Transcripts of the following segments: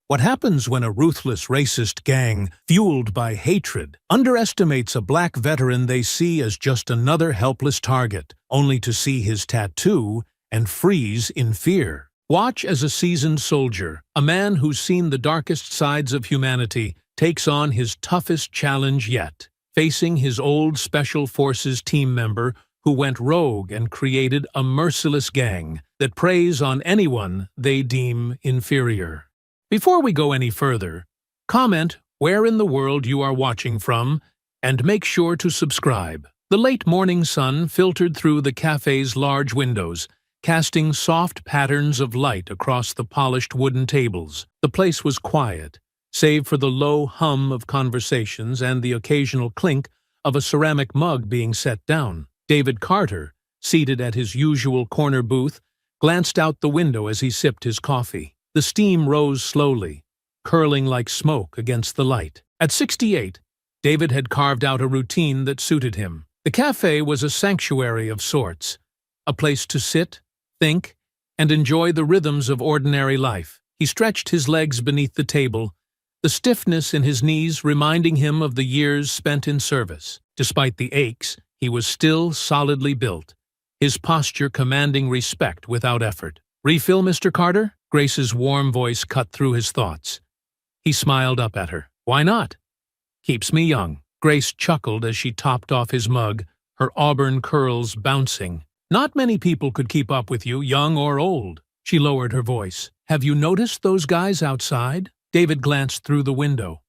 What happens when a ruthless racist gang, fueled by hatred, underestimates a black veteran they see as just another helpless target, only to see his tattoo and freeze in fear? Watch as a seasoned soldier, a man who's seen the darkest sides of humanity, takes on his toughest challenge yet, facing his old Special Forces team member who went rogue and created a merciless gang that preys on anyone they deem inferior. Before we go any further, comment where in the world you are watching from, and make sure to subscribe. The late morning sun filtered through the cafe's large windows, casting soft patterns of light across the polished wooden tables. The place was quiet, save for the low hum of conversations and the occasional clink of a ceramic mug being set down. David Carter, seated at his usual corner booth, glanced out the window as he sipped his coffee. The steam rose slowly, curling like smoke against the light. At 68, David had carved out a routine that suited him. The cafe was a sanctuary of sorts, a place to sit, think, and enjoy the rhythms of ordinary life. He stretched his legs beneath the table, the stiffness in his knees reminding him of the years spent in service. Despite the aches, he was still solidly built, his posture commanding respect without effort. "Refill, Mr. Carter?" Grace's warm voice cut through his thoughts. He smiled up at her. "Why not? Keeps me young." Grace chuckled as she topped off his mug, her auburn curls bouncing. "Not many people could keep up with you, young or old." She lowered her voice. "Have you noticed those guys outside?" David glanced through the window.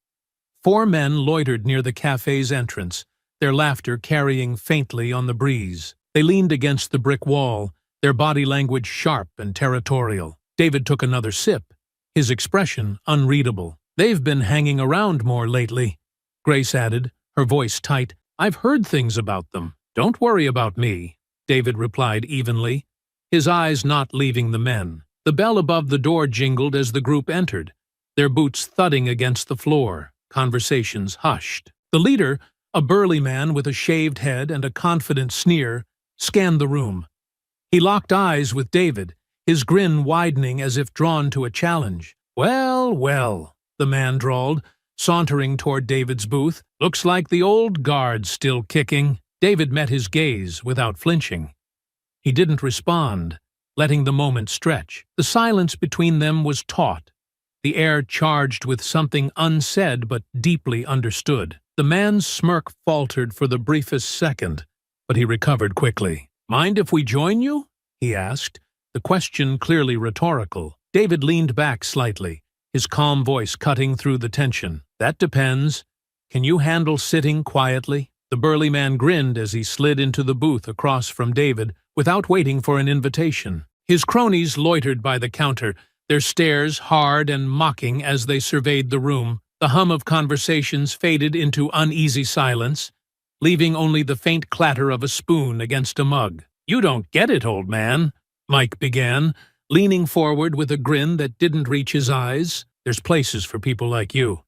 4 men loitered near the cafe's entrance, their laughter carrying faintly on the breeze. They leaned against the brick wall, their body language sharp and territorial. David took another sip, his expression unreadable. "They've been hanging around more lately," Grace added, her voice tight. "I've heard things about them." "Don't worry about me," David replied evenly, his eyes not leaving the men. The bell above the door jingled as the group entered, their boots thudding against the floor, conversations hushed. The leader, a burly man with a shaved head and a confident sneer, scanned the room. He locked eyes with David, his grin widening as if drawn to a challenge. "Well, well," the man drawled, sauntering toward David's booth. "Looks like the old guard's still kicking." David met his gaze without flinching. He didn't respond, letting the moment stretch. The silence between them was taut, the air charged with something unsaid but deeply understood. The man's smirk faltered for the briefest second, but he recovered quickly. "Mind if we join you?" he asked, the question clearly rhetorical. David leaned back slightly, his calm voice cutting through the tension. "That depends. Can you handle sitting quietly?" The burly man grinned as he slid into the booth across from David without waiting for an invitation. His cronies loitered by the counter, their stares hard and mocking as they surveyed the room. The hum of conversations faded into uneasy silence, leaving only the faint clatter of a spoon against a mug. "You don't get it, old man," Mike began, leaning forward with a grin that didn't reach his eyes. "There's places for people like you.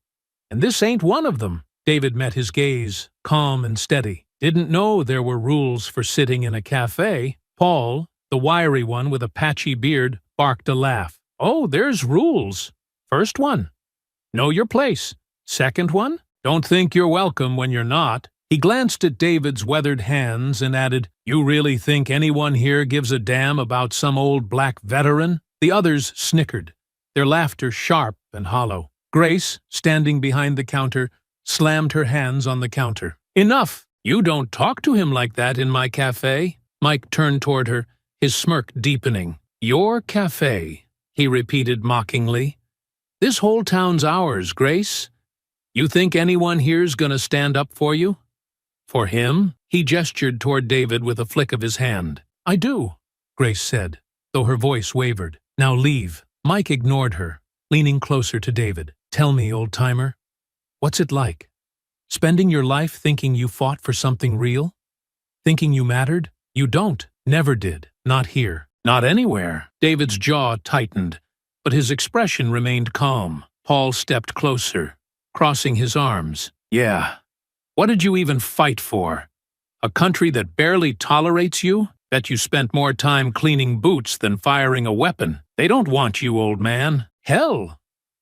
And this ain't one of them." David met his gaze, calm and steady. "Didn't know there were rules for sitting in a cafe." Paul, the wiry one with a patchy beard, barked a laugh. "Oh, there's rules. First one, know your place. Second one, don't think you're welcome when you're not." He glanced at David's weathered hands and added, "You really think anyone here gives a damn about some old black veteran?" The others snickered, their laughter sharp and hollow. Grace, standing behind the counter, slammed her hands on the counter. "Enough! You don't talk to him like that in my cafe." Mike turned toward her, his smirk deepening. "Your cafe," he repeated mockingly. "This whole town's ours, Grace. You think anyone here's gonna stand up for you?" "For him?" He gestured toward David with a flick of his hand. "I do," Grace said, though her voice wavered. "Now leave." Mike ignored her, leaning closer to David. "Tell me, old-timer, what's it like? Spending your life thinking you fought for something real? Thinking you mattered? You don't. Never did. Not here. Not anywhere." David's jaw tightened, but his expression remained calm. Paul stepped closer, crossing his arms. "Yeah. What did you even fight for? A country that barely tolerates you? Bet you spent more time cleaning boots than firing a weapon. They don't want you, old man. Hell,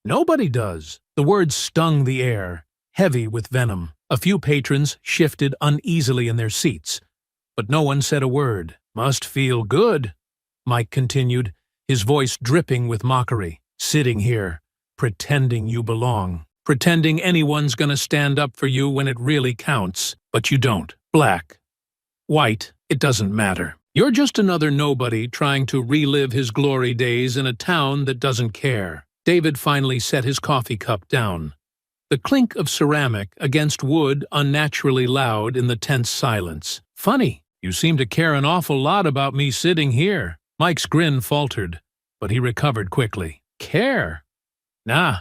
Nobody does. The words stung the air, heavy with venom. A few patrons shifted uneasily in their seats, but no one said a word. Must feel good, Mike continued, his voice dripping with mockery. Sitting here, pretending you belong. Pretending anyone's gonna stand up for you when it really counts. But you don't. Black. White, it doesn't matter. You're just another nobody trying to relive his glory days in a town that doesn't care. David finally set his coffee cup down. The clink of ceramic against wood unnaturally loud in the tense silence. Funny, you seem to care an awful lot about me sitting here. Mike's grin faltered, but he recovered quickly. Care? Nah,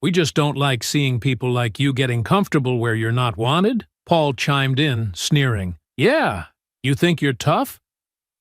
we just don't like seeing people like you getting comfortable where you're not wanted. Paul chimed in, sneering. Yeah, you think you're tough?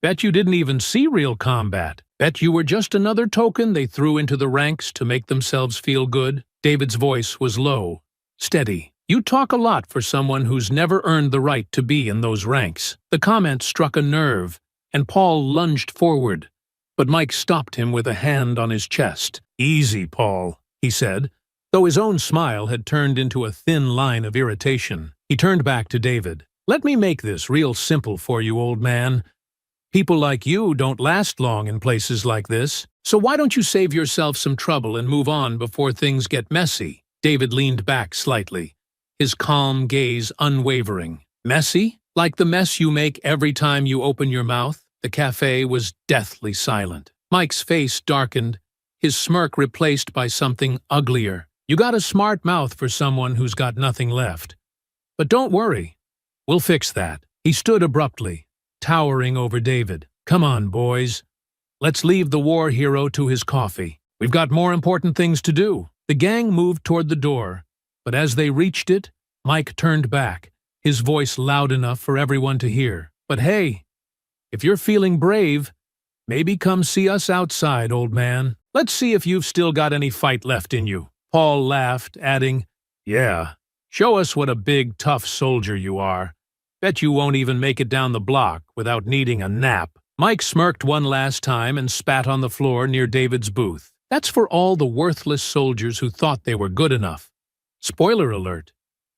Bet you didn't even see real combat. Bet you were just another token they threw into the ranks to make themselves feel good. David's voice was low, steady. You talk a lot for someone who's never earned the right to be in those ranks. The comment struck a nerve, and Paul lunged forward. But Mike stopped him with a hand on his chest. Easy, Paul, he said, though his own smile had turned into a thin line of irritation. He turned back to David. Let me make this real simple for you, old man. People like you don't last long in places like this, so why don't you save yourself some trouble and move on before things get messy? David leaned back slightly, his calm gaze unwavering. Messy? Like the mess you make every time you open your mouth? The cafe was deathly silent. Mike's face darkened, his smirk replaced by something uglier. You got a smart mouth for someone who's got nothing left. But don't worry, we'll fix that. He stood abruptly, towering over David. Come on, boys. Let's leave the war hero to his coffee. We've got more important things to do. The gang moved toward the door, but as they reached it, Mike turned back, his voice loud enough for everyone to hear. But hey, if you're feeling brave, maybe come see us outside, old man. Let's see if you've still got any fight left in you. Paul laughed, adding, Yeah, show us what a big, tough soldier you are. Bet you won't even make it down the block without needing a nap. Mike smirked one last time and spat on the floor near David's booth. That's for all the worthless soldiers who thought they were good enough. Spoiler alert,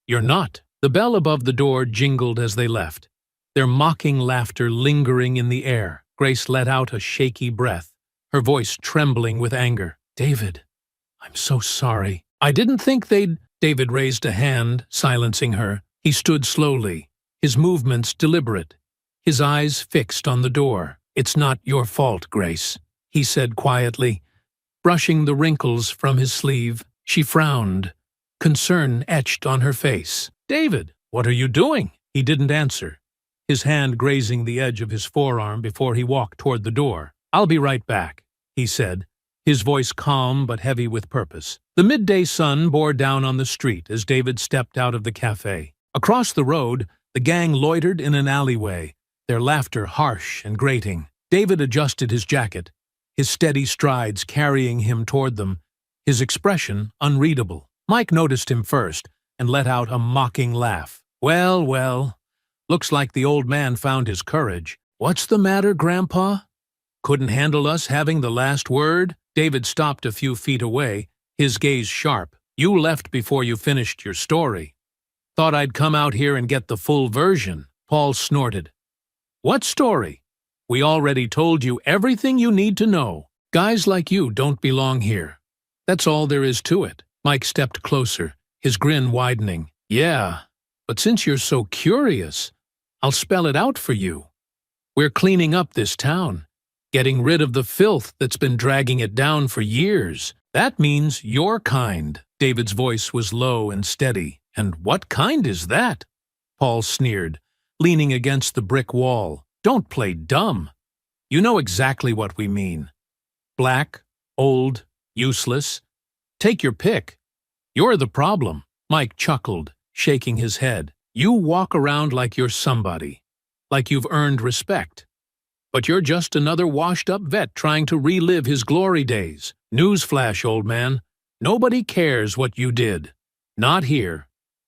you're not. The bell above the door jingled as they left, their mocking laughter lingering in the air. Grace let out a shaky breath, her voice trembling with anger. David, I'm so sorry. I didn't think they'd... David raised a hand, silencing her. He stood slowly, his movements deliberate, his eyes fixed on the door. It's not your fault, Grace, he said quietly, brushing the wrinkles from his sleeve. She frowned, concern etched on her face. David, what are you doing? He didn't answer, his hand grazing the edge of his forearm before he walked toward the door. I'll be right back, he said, his voice calm but heavy with purpose. The midday sun bore down on the street as David stepped out of the cafe. Across the road, the gang loitered in an alleyway, their laughter harsh and grating. David adjusted his jacket, his steady strides carrying him toward them, his expression unreadable. Mike noticed him first and let out a mocking laugh. Well, well, looks like the old man found his courage. What's the matter, Grandpa? Couldn't handle us having the last word? David stopped a few feet away, his gaze sharp. You left before you finished your story. Thought I'd come out here and get the full version. Paul snorted. What story? We already told you everything you need to know. Guys like you don't belong here. That's all there is to it. Mike stepped closer, his grin widening. Yeah, but since you're so curious, I'll spell it out for you. We're cleaning up this town, getting rid of the filth that's been dragging it down for years. That means your kind. David's voice was low and steady. And what kind is that? Paul sneered, leaning against the brick wall. Don't play dumb. You know exactly what we mean. Black, old, useless. Take your pick. You're the problem. Mike chuckled, shaking his head. You walk around like you're somebody, like you've earned respect. But you're just another washed-up vet trying to relive his glory days. Newsflash, old man. Nobody cares what you did. Not here.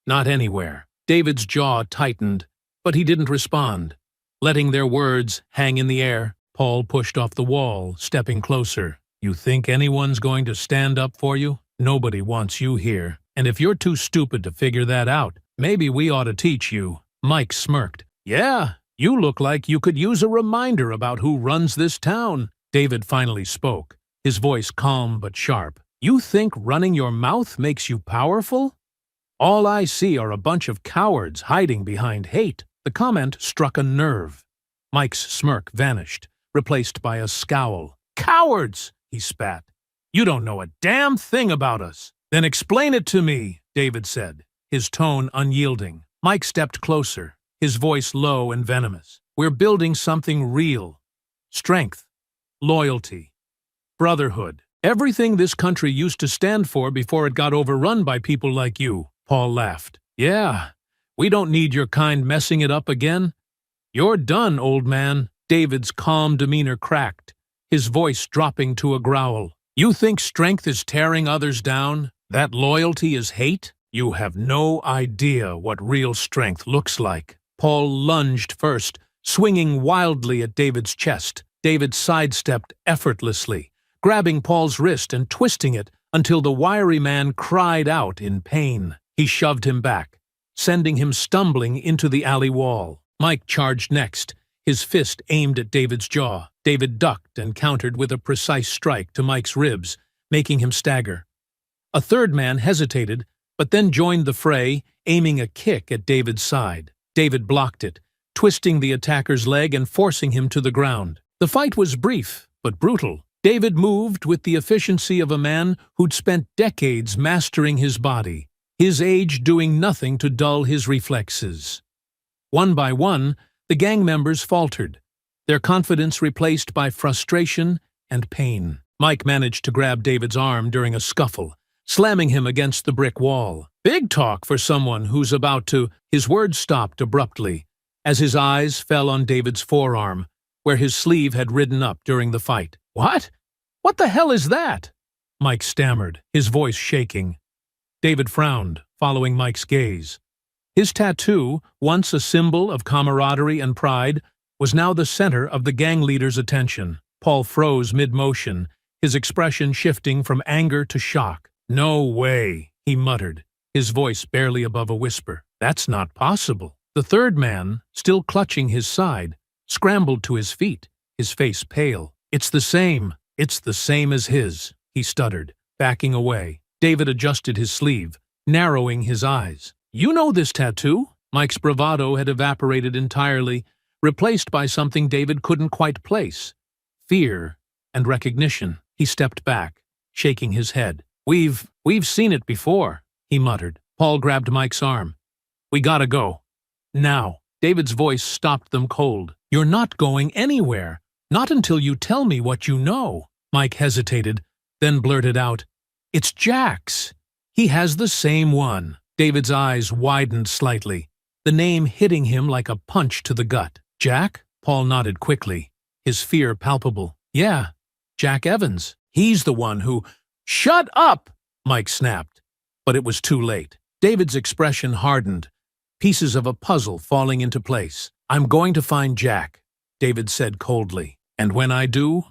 Not anywhere. David's jaw tightened, but he didn't respond. Letting their words hang in the air, Paul pushed off the wall, stepping closer. You think anyone's going to stand up for you? Nobody wants you here, and if you're too stupid to figure that out, maybe we ought to teach you." Mike smirked. "Yeah, you look like you could use a reminder about who runs this town." David finally spoke, his voice calm but sharp. "You think running your mouth makes you powerful? All I see are a bunch of cowards hiding behind hate." The comment struck a nerve. Mike's smirk vanished, replaced by a scowl. "Cowards!" he spat. "You don't know a damn thing about us." "Then explain it to me," David said, his tone unyielding. Mike stepped closer, his voice low and venomous. "We're building something real. Strength, loyalty, brotherhood. Everything this country used to stand for before it got overrun by people like you." Paul laughed. "Yeah, we don't need your kind messing it up again. You're done, old man." David's calm demeanor cracked, his voice dropping to a growl. "You think strength is tearing others down? That loyalty is hate? You have no idea what real strength looks like." Paul lunged first, swinging wildly at David's chest. David sidestepped effortlessly, grabbing Paul's wrist and twisting it until the wiry man cried out in pain. He shoved him back, sending him stumbling into the alley wall. Mike charged next, his fist aimed at David's jaw. David ducked and countered with a precise strike to Mike's ribs, making him stagger. A third man hesitated, but then joined the fray, aiming a kick at David's side. David blocked it, twisting the attacker's leg and forcing him to the ground. The fight was brief, but brutal. David moved with the efficiency of a man who'd spent decades mastering his body, his age doing nothing to dull his reflexes. One by one, the gang members faltered, their confidence replaced by frustration and pain. Mike managed to grab David's arm during a scuffle, slamming him against the brick wall. "Big talk for someone who's about to—" His words stopped abruptly, as his eyes fell on David's forearm, where his sleeve had ridden up during the fight. "What? What the hell is that?" Mike stammered, his voice shaking. David frowned, following Mike's gaze. His tattoo, once a symbol of camaraderie and pride, was now the center of the gang leader's attention. Paul froze mid-motion, his expression shifting from anger to shock. "No way," he muttered, his voice barely above a whisper. "That's not possible." The third man, still clutching his side, scrambled to his feet, his face pale. It's the same as his," he stuttered, backing away. David adjusted his sleeve, narrowing his eyes. "You know this tattoo?" Mike's bravado had evaporated entirely, replaced by something David couldn't quite place. Fear and recognition. He stepped back, shaking his head. We've seen it before," he muttered. Paul grabbed Mike's arm. "We gotta go. Now." David's voice stopped them cold. "You're not going anywhere. Not until you tell me what you know." Mike hesitated, then blurted out, "It's Jack's. He has the same one." David's eyes widened slightly, the name hitting him like a punch to the gut. "Jack?" Paul nodded quickly, his fear palpable. "Yeah, Jack Evans. He's the one who—" "Shut up!" Mike snapped, but it was too late. David's expression hardened, pieces of a puzzle falling into place. "I'm going to find Jack," David said coldly. "And when I do,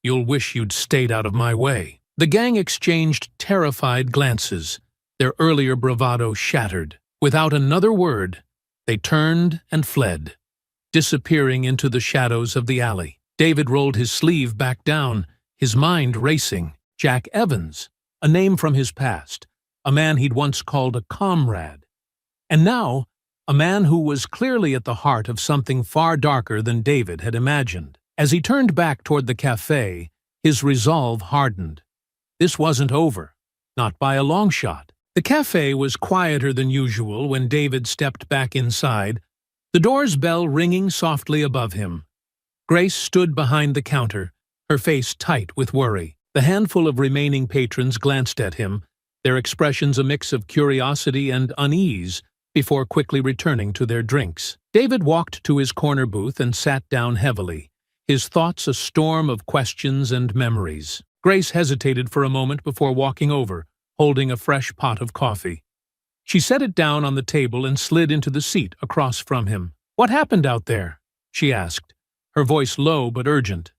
you'll wish you'd stayed out of my way." The gang exchanged terrified glances, their earlier bravado shattered. Without another word, they turned and fled, disappearing into the shadows of the alley. David rolled his sleeve back down, his mind racing. Jack Evans, a name from his past, a man he'd once called a comrade. And now, a man who was clearly at the heart of something far darker than David had imagined. As he turned back toward the cafe, his resolve hardened. This wasn't over, not by a long shot. The cafe was quieter than usual when David stepped back inside, the door's bell ringing softly above him. Grace stood behind the counter, her face tight with worry. The handful of remaining patrons glanced at him, their expressions a mix of curiosity and unease, before quickly returning to their drinks. David walked to his corner booth and sat down heavily, his thoughts a storm of questions and memories. Grace hesitated for a moment before walking over, holding a fresh pot of coffee. She set it down on the table and slid into the seat across from him. "What happened out there?" she asked, her voice low but urgent.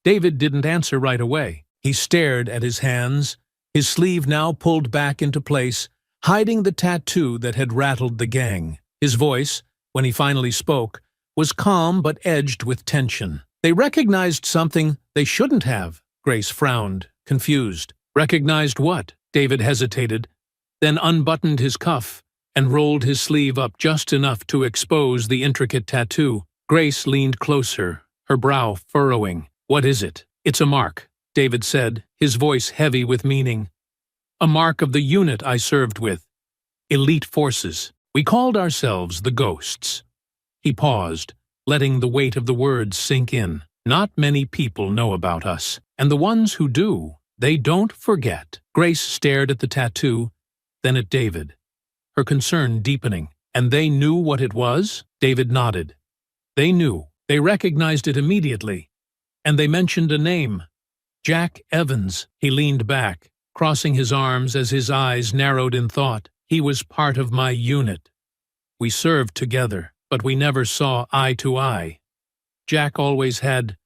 David didn't answer right away. He stared at his hands, his sleeve now pulled back into place, hiding the tattoo that had rattled the gang. His voice, when he finally spoke, was calm but edged with tension. They recognized something they shouldn't have. Grace frowned, confused. Recognized what? David hesitated, then unbuttoned his cuff and rolled his sleeve up just enough to expose the intricate tattoo. Grace leaned closer, her brow furrowing. What is it? It's a mark, David said, his voice heavy with meaning. A mark of the unit I served with. Elite forces. We called ourselves the Ghosts. He paused, letting the weight of the words sink in. Not many people know about us, and the ones who do, they don't forget. Grace stared at the tattoo, then at David, her concern deepening. And they knew what it was? David nodded. They knew. They recognized it immediately. And they mentioned a name. Jack Evans. He leaned back, crossing his arms as his eyes narrowed in thought. He was part of my unit. We served together, but we never saw eye to eye. Jack always had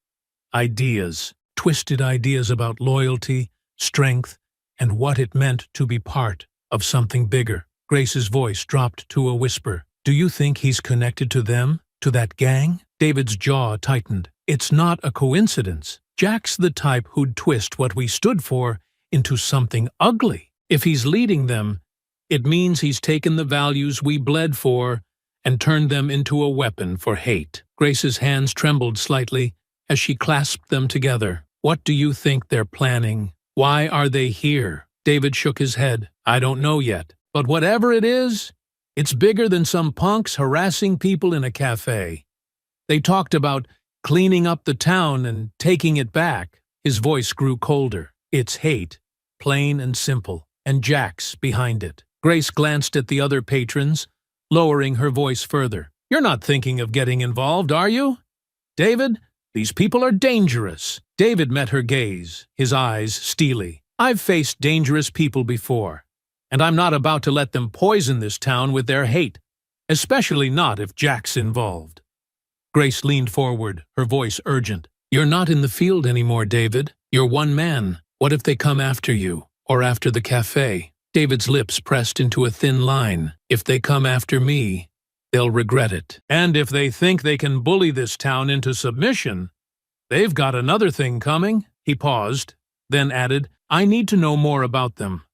ideas, twisted ideas about loyalty, strength, and what it meant to be part of something bigger. Grace's voice dropped to a whisper. Do you think he's connected to them? To that gang? David's jaw tightened. It's not a coincidence. Jack's the type who'd twist what we stood for into something ugly. If he's leading them, it means he's taken the values we bled for and turned them into a weapon for hate. Grace's hands trembled slightly as she clasped them together. What do you think they're planning? Why are they here? David shook his head. I don't know yet. But whatever it is, it's bigger than some punks harassing people in a cafe. They talked about cleaning up the town and taking it back. His voice grew colder. It's hate, plain and simple, and Jack's behind it. Grace glanced at the other patrons, lowering her voice further. You're not thinking of getting involved, are you? David, these people are dangerous. David met her gaze, his eyes steely. I've faced dangerous people before, and I'm not about to let them poison this town with their hate, especially not if Jack's involved. Grace leaned forward, her voice urgent. You're not in the field anymore, David. You're one man. What if they come after you, or after the cafe? David's lips pressed into a thin line. If they come after me, they'll regret it. And if they think they can bully this town into submission, they've got another thing coming. He paused, then added, I need to know more about them.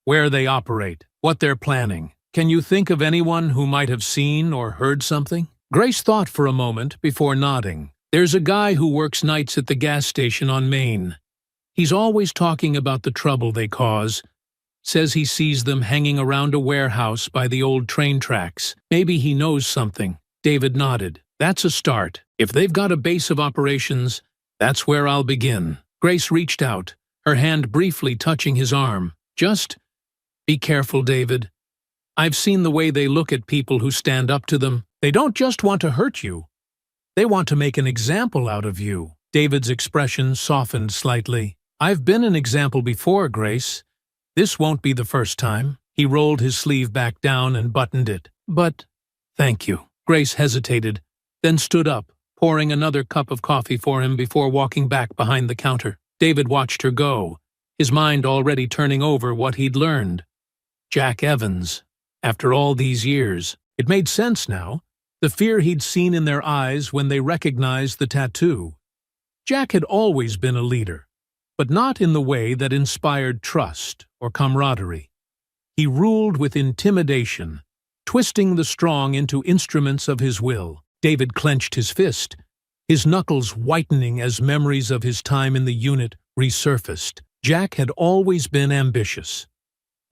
Where they operate, what they're planning. Can you think of anyone who might have seen or heard something? Grace thought for a moment before nodding. There's a guy who works nights at the gas station on Main. He's always talking about the trouble they cause. Says he sees them hanging around a warehouse by the old train tracks. Maybe he knows something. David nodded. That's a start. If they've got a base of operations, that's where I'll begin. Grace reached out, her hand briefly touching his arm. Just be careful, David. I've seen the way they look at people who stand up to them. They don't just want to hurt you. They want to make an example out of you. David's expression softened slightly. I've been an example before, Grace. This won't be the first time. He rolled his sleeve back down and buttoned it. But, thank you. Grace hesitated, then stood up, pouring another cup of coffee for him before walking back behind the counter. David watched her go, his mind already turning over what he'd learned. Jack Evans. After all these years, it made sense now. The fear he'd seen in their eyes when they recognized the tattoo. Jack had always been a leader, but not in the way that inspired trust or camaraderie. He ruled with intimidation, twisting the strong into instruments of his will. David clenched his fist, his knuckles whitening as memories of his time in the unit resurfaced. Jack had always been ambitious,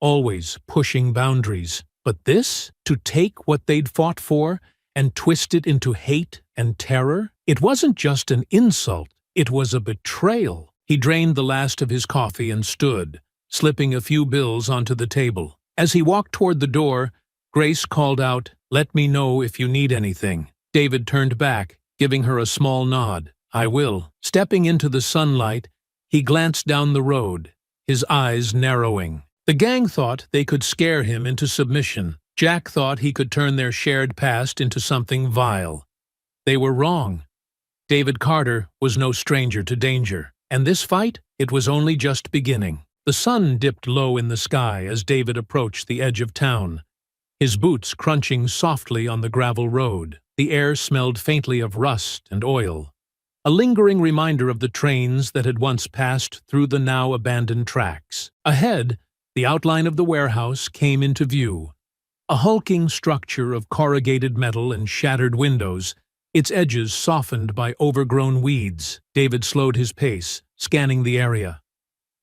always pushing boundaries. But this, to take what they'd fought for and twist it into hate and terror, it wasn't just an insult, it was a betrayal. He drained the last of his coffee and stood, slipping a few bills onto the table. As he walked toward the door, Grace called out, "Let me know if you need anything." David turned back, giving her a small nod. "I will." Stepping into the sunlight, he glanced down the road, his eyes narrowing. The gang thought they could scare him into submission. Jack thought he could turn their shared past into something vile. They were wrong. David Carter was no stranger to danger. And this fight, it was only just beginning. The sun dipped low in the sky as David approached the edge of town, his boots crunching softly on the gravel road. The air smelled faintly of rust and oil, a lingering reminder of the trains that had once passed through the now abandoned tracks. Ahead, the outline of the warehouse came into view, a hulking structure of corrugated metal and shattered windows, its edges softened by overgrown weeds. David slowed his pace, scanning the area.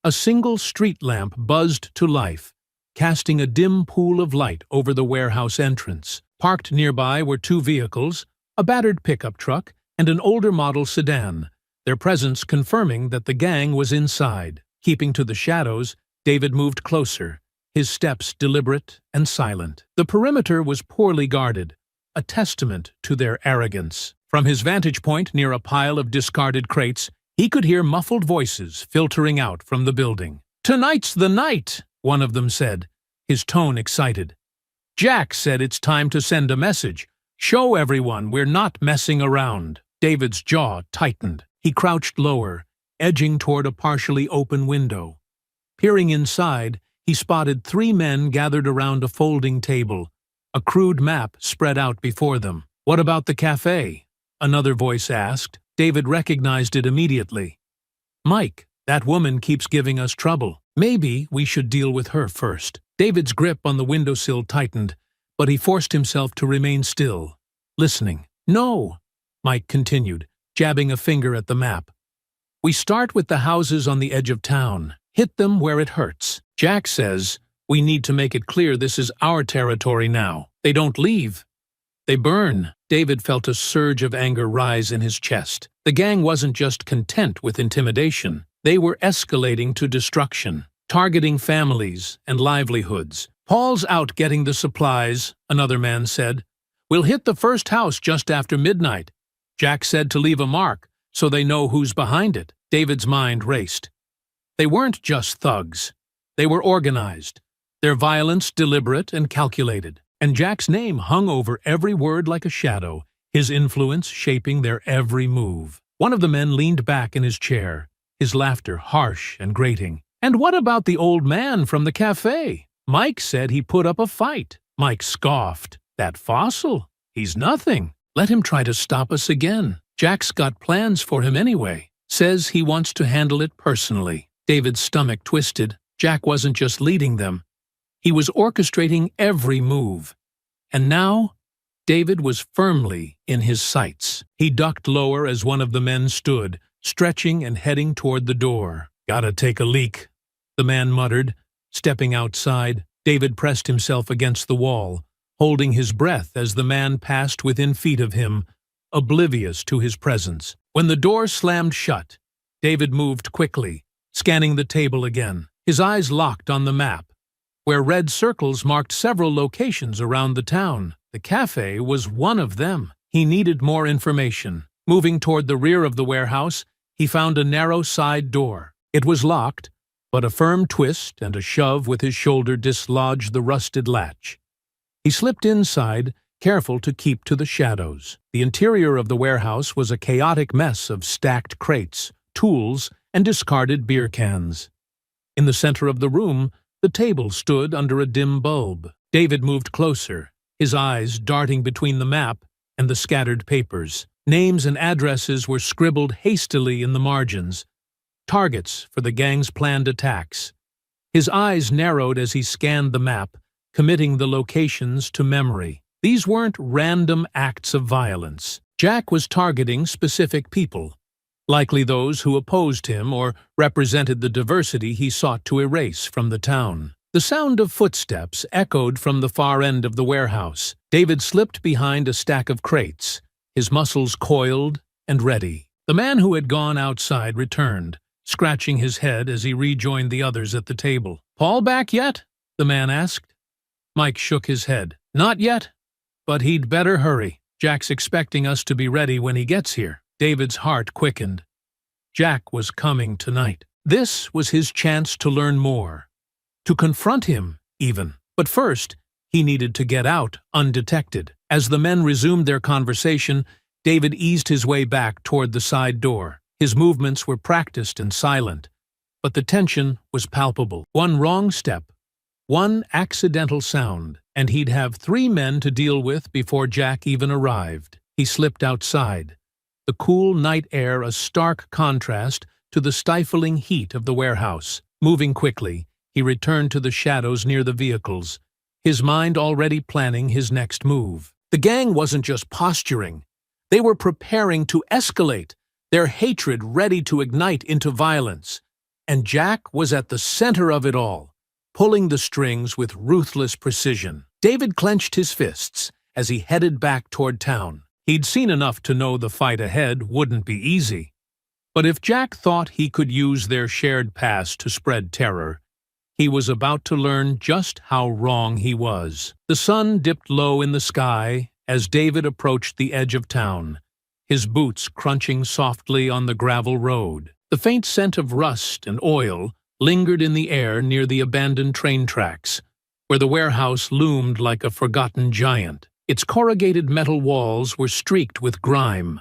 A single street lamp buzzed to life, casting a dim pool of light over the warehouse entrance. Parked nearby were two vehicles, a battered pickup truck and an older model sedan, their presence confirming that the gang was inside. Keeping to the shadows, David moved closer, his steps deliberate and silent. The perimeter was poorly guarded, a testament to their arrogance. From his vantage point near a pile of discarded crates, he could hear muffled voices filtering out from the building. "Tonight's the night," one of them said, his tone excited. "Jack said it's time to send a message. Show everyone we're not messing around." David's jaw tightened. He crouched lower, edging toward a partially open window. Peering inside, he spotted three men gathered around a folding table, a crude map spread out before them. "What about the cafe?" another voice asked. David recognized it immediately. "Mike, that woman keeps giving us trouble. Maybe we should deal with her first." David's grip on the windowsill tightened, but he forced himself to remain still, listening. "No," Mike continued, jabbing a finger at the map. "We start with the houses on the edge of town. Hit them where it hurts. Jack says we need to make it clear this is our territory now. They don't leave. They burn." David felt a surge of anger rise in his chest. The gang wasn't just content with intimidation. They were escalating to destruction, targeting families and livelihoods. "Paul's out getting the supplies," another man said. "We'll hit the first house just after midnight. Jack said to leave a mark, so they know who's behind it." David's mind raced. They weren't just thugs. They were organized, their violence deliberate and calculated. And Jack's name hung over every word like a shadow, his influence shaping their every move. One of the men leaned back in his chair, his laughter harsh and grating. "And what about the old man from the cafe? Mike said he put up a fight." Mike scoffed. "That fossil? He's nothing. Let him try to stop us again. Jack's got plans for him anyway. Says he wants to handle it personally." David's stomach twisted. Jack wasn't just leading them. He was orchestrating every move. And now, David was firmly in his sights. He ducked lower as one of the men stood, stretching and heading toward the door. "Gotta take a leak," the man muttered, stepping outside. David pressed himself against the wall, holding his breath as the man passed within feet of him, oblivious to his presence. When the door slammed shut, David moved quickly, scanning the table again. His eyes locked on the map, where red circles marked several locations around the town. The cafe was one of them. He needed more information. Moving toward the rear of the warehouse, he found a narrow side door. It was locked, but a firm twist and a shove with his shoulder dislodged the rusted latch. He slipped inside, careful to keep to the shadows. The interior of the warehouse was a chaotic mess of stacked crates, tools, and discarded beer cans. In the center of the room, the table stood under a dim bulb. David moved closer, his eyes darting between the map and the scattered papers. Names and addresses were scribbled hastily in the margins, targets for the gang's planned attacks. His eyes narrowed as he scanned the map, committing the locations to memory. These weren't random acts of violence. Jack was targeting specific people, likely those who opposed him or represented the diversity he sought to erase from the town. The sound of footsteps echoed from the far end of the warehouse. David slipped behind a stack of crates, his muscles coiled and ready. The man who had gone outside returned, scratching his head as he rejoined the others at the table. "Paul back yet?" the man asked. Mike shook his head. "Not yet, but he'd better hurry. Jack's expecting us to be ready when he gets here." David's heart quickened. Jack was coming tonight. This was his chance to learn more, to confront him, even. But first, he needed to get out undetected. As the men resumed their conversation, David eased his way back toward the side door. His movements were practiced and silent, but the tension was palpable. One wrong step, one accidental sound, and he'd have 3 men to deal with before Jack even arrived. He slipped outside, the cool night air a stark contrast to the stifling heat of the warehouse. Moving quickly, he returned to the shadows near the vehicles, his mind already planning his next move. The gang wasn't just posturing. They were preparing to escalate, their hatred ready to ignite into violence. And Jack was at the center of it all, pulling the strings with ruthless precision. David clenched his fists as he headed back toward town. He'd seen enough to know the fight ahead wouldn't be easy. But if Jack thought he could use their shared past to spread terror, he was about to learn just how wrong he was. The sun dipped low in the sky as David approached the edge of town, his boots crunching softly on the gravel road. The faint scent of rust and oil lingered in the air near the abandoned train tracks, where the warehouse loomed like a forgotten giant. Its corrugated metal walls were streaked with grime,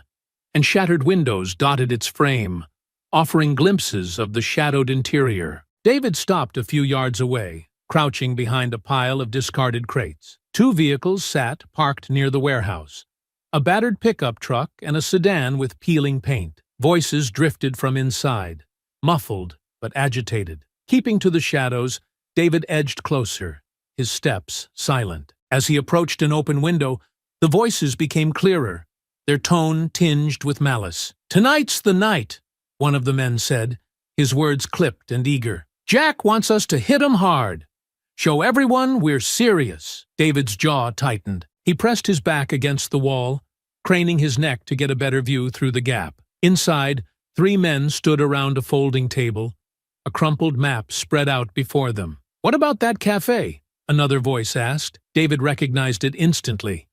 and shattered windows dotted its frame, offering glimpses of the shadowed interior. David stopped a few yards away, crouching behind a pile of discarded crates. 2 vehicles sat parked near the warehouse, a battered pickup truck and a sedan with peeling paint. Voices drifted from inside, muffled but agitated. Keeping to the shadows, David edged closer, his steps silent. As he approached an open window, the voices became clearer, their tone tinged with malice. "Tonight's the night," one of the men said, his words clipped and eager. "Jack wants us to hit 'em hard. Show everyone we're serious." David's jaw tightened. He pressed his back against the wall, craning his neck to get a better view through the gap. Inside, 3 men stood around a folding table, a crumpled map spread out before them. "What about that cafe?" another voice asked. David recognized it instantly.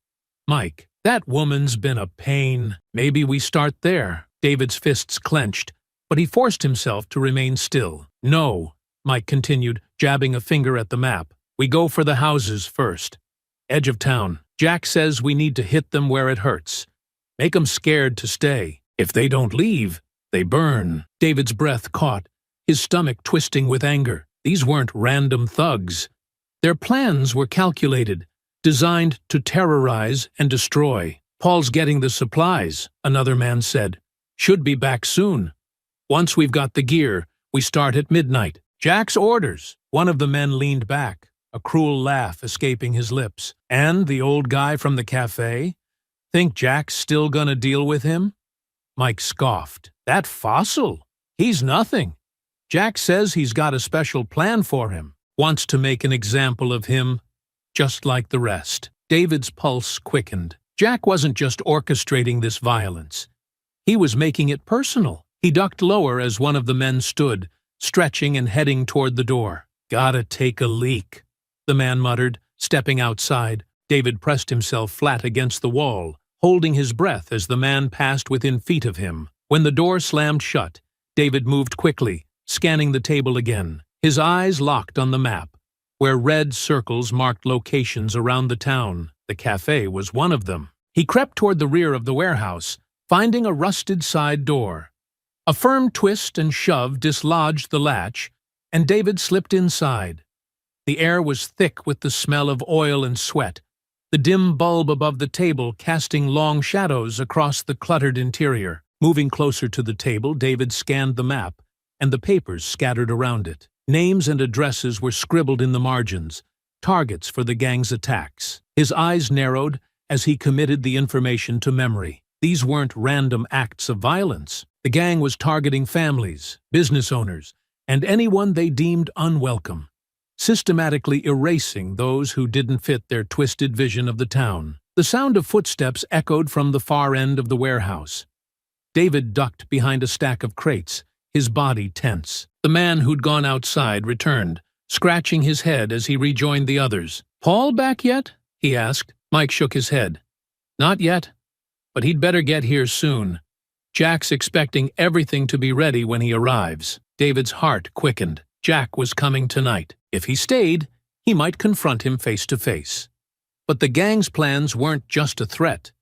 "Mike, that woman's been a pain. Maybe we start there." David's fists clenched, but he forced himself to remain still. "No," Mike continued, jabbing a finger at the map. "We go for the houses first. Edge of town. Jack says we need to hit them where it hurts. Make 'em scared to stay. If they don't leave, they burn." David's breath caught, his stomach twisting with anger. These weren't random thugs. Their plans were calculated, designed to terrorize and destroy. "Paul's getting the supplies," another man said. "Should be back soon. Once we've got the gear, we start at midnight." "Jack's orders." One of the men leaned back, a cruel laugh escaping his lips. "And the old guy from the cafe? Think Jack's still gonna deal with him?" Mike scoffed. "That fossil? He's nothing. Jack says he's got a special plan for him. Wants to make an example of him, just like the rest." David's pulse quickened. Jack wasn't just orchestrating this violence. He was making it personal. He ducked lower as one of the men stood, stretching and heading toward the door. "Gotta take a leak," the man muttered, stepping outside. David pressed himself flat against the wall, holding his breath as the man passed within feet of him. When the door slammed shut, David moved quickly, scanning the table again, his eyes locked on the map, where red circles marked locations around the town. The cafe was one of them. He crept toward the rear of the warehouse, finding a rusted side door. A firm twist and shove dislodged the latch, and David slipped inside. The air was thick with the smell of oil and sweat, the dim bulb above the table casting long shadows across the cluttered interior. Moving closer to the table, David scanned the map and the papers scattered around it. Names and addresses were scribbled in the margins, targets for the gang's attacks. His eyes narrowed as he committed the information to memory. These weren't random acts of violence. The gang was targeting families, business owners, and anyone they deemed unwelcome, systematically erasing those who didn't fit their twisted vision of the town. The sound of footsteps echoed from the far end of the warehouse. David ducked behind a stack of crates, his body tense. The man who'd gone outside returned, scratching his head as he rejoined the others. "Paul back yet?" he asked. Mike shook his head. "Not yet, but he'd better get here soon. Jack's expecting everything to be ready when he arrives." David's heart quickened. Jack was coming tonight. If he stayed, he might confront him face to face. But the gang's plans weren't just a threat.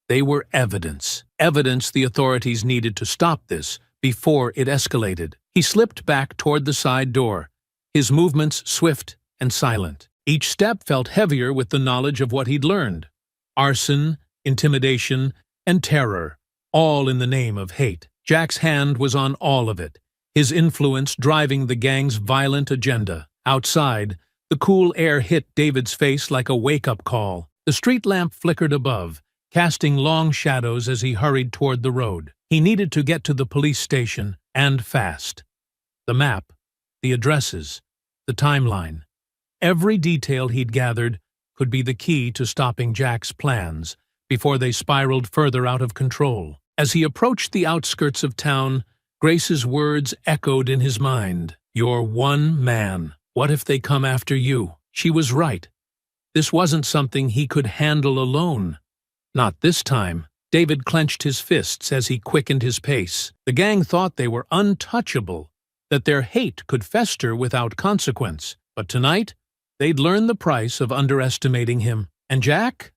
They were evidence. Evidence the authorities needed to stop this before it escalated. He slipped back toward the side door, his movements swift and silent. Each step felt heavier with the knowledge of what he'd learned. Arson, intimidation, and terror, all in the name of hate. Jack's hand was on all of it, his influence driving the gang's violent agenda. Outside, the cool air hit David's face like a wake-up call. The street lamp flickered above, casting long shadows as he hurried toward the road. He needed to get to the police station, and fast. The map, the addresses, the timeline. Every detail he'd gathered could be the key to stopping Jack's plans before they spiraled further out of control. As he approached the outskirts of town, Grace's words echoed in his mind. "You're one man. What if they come after you?" She was right. This wasn't something he could handle alone. Not this time. David clenched his fists as he quickened his pace. The gang thought they were untouchable, that their hate could fester without consequence. But tonight, they'd learn the price of underestimating him. And Jack?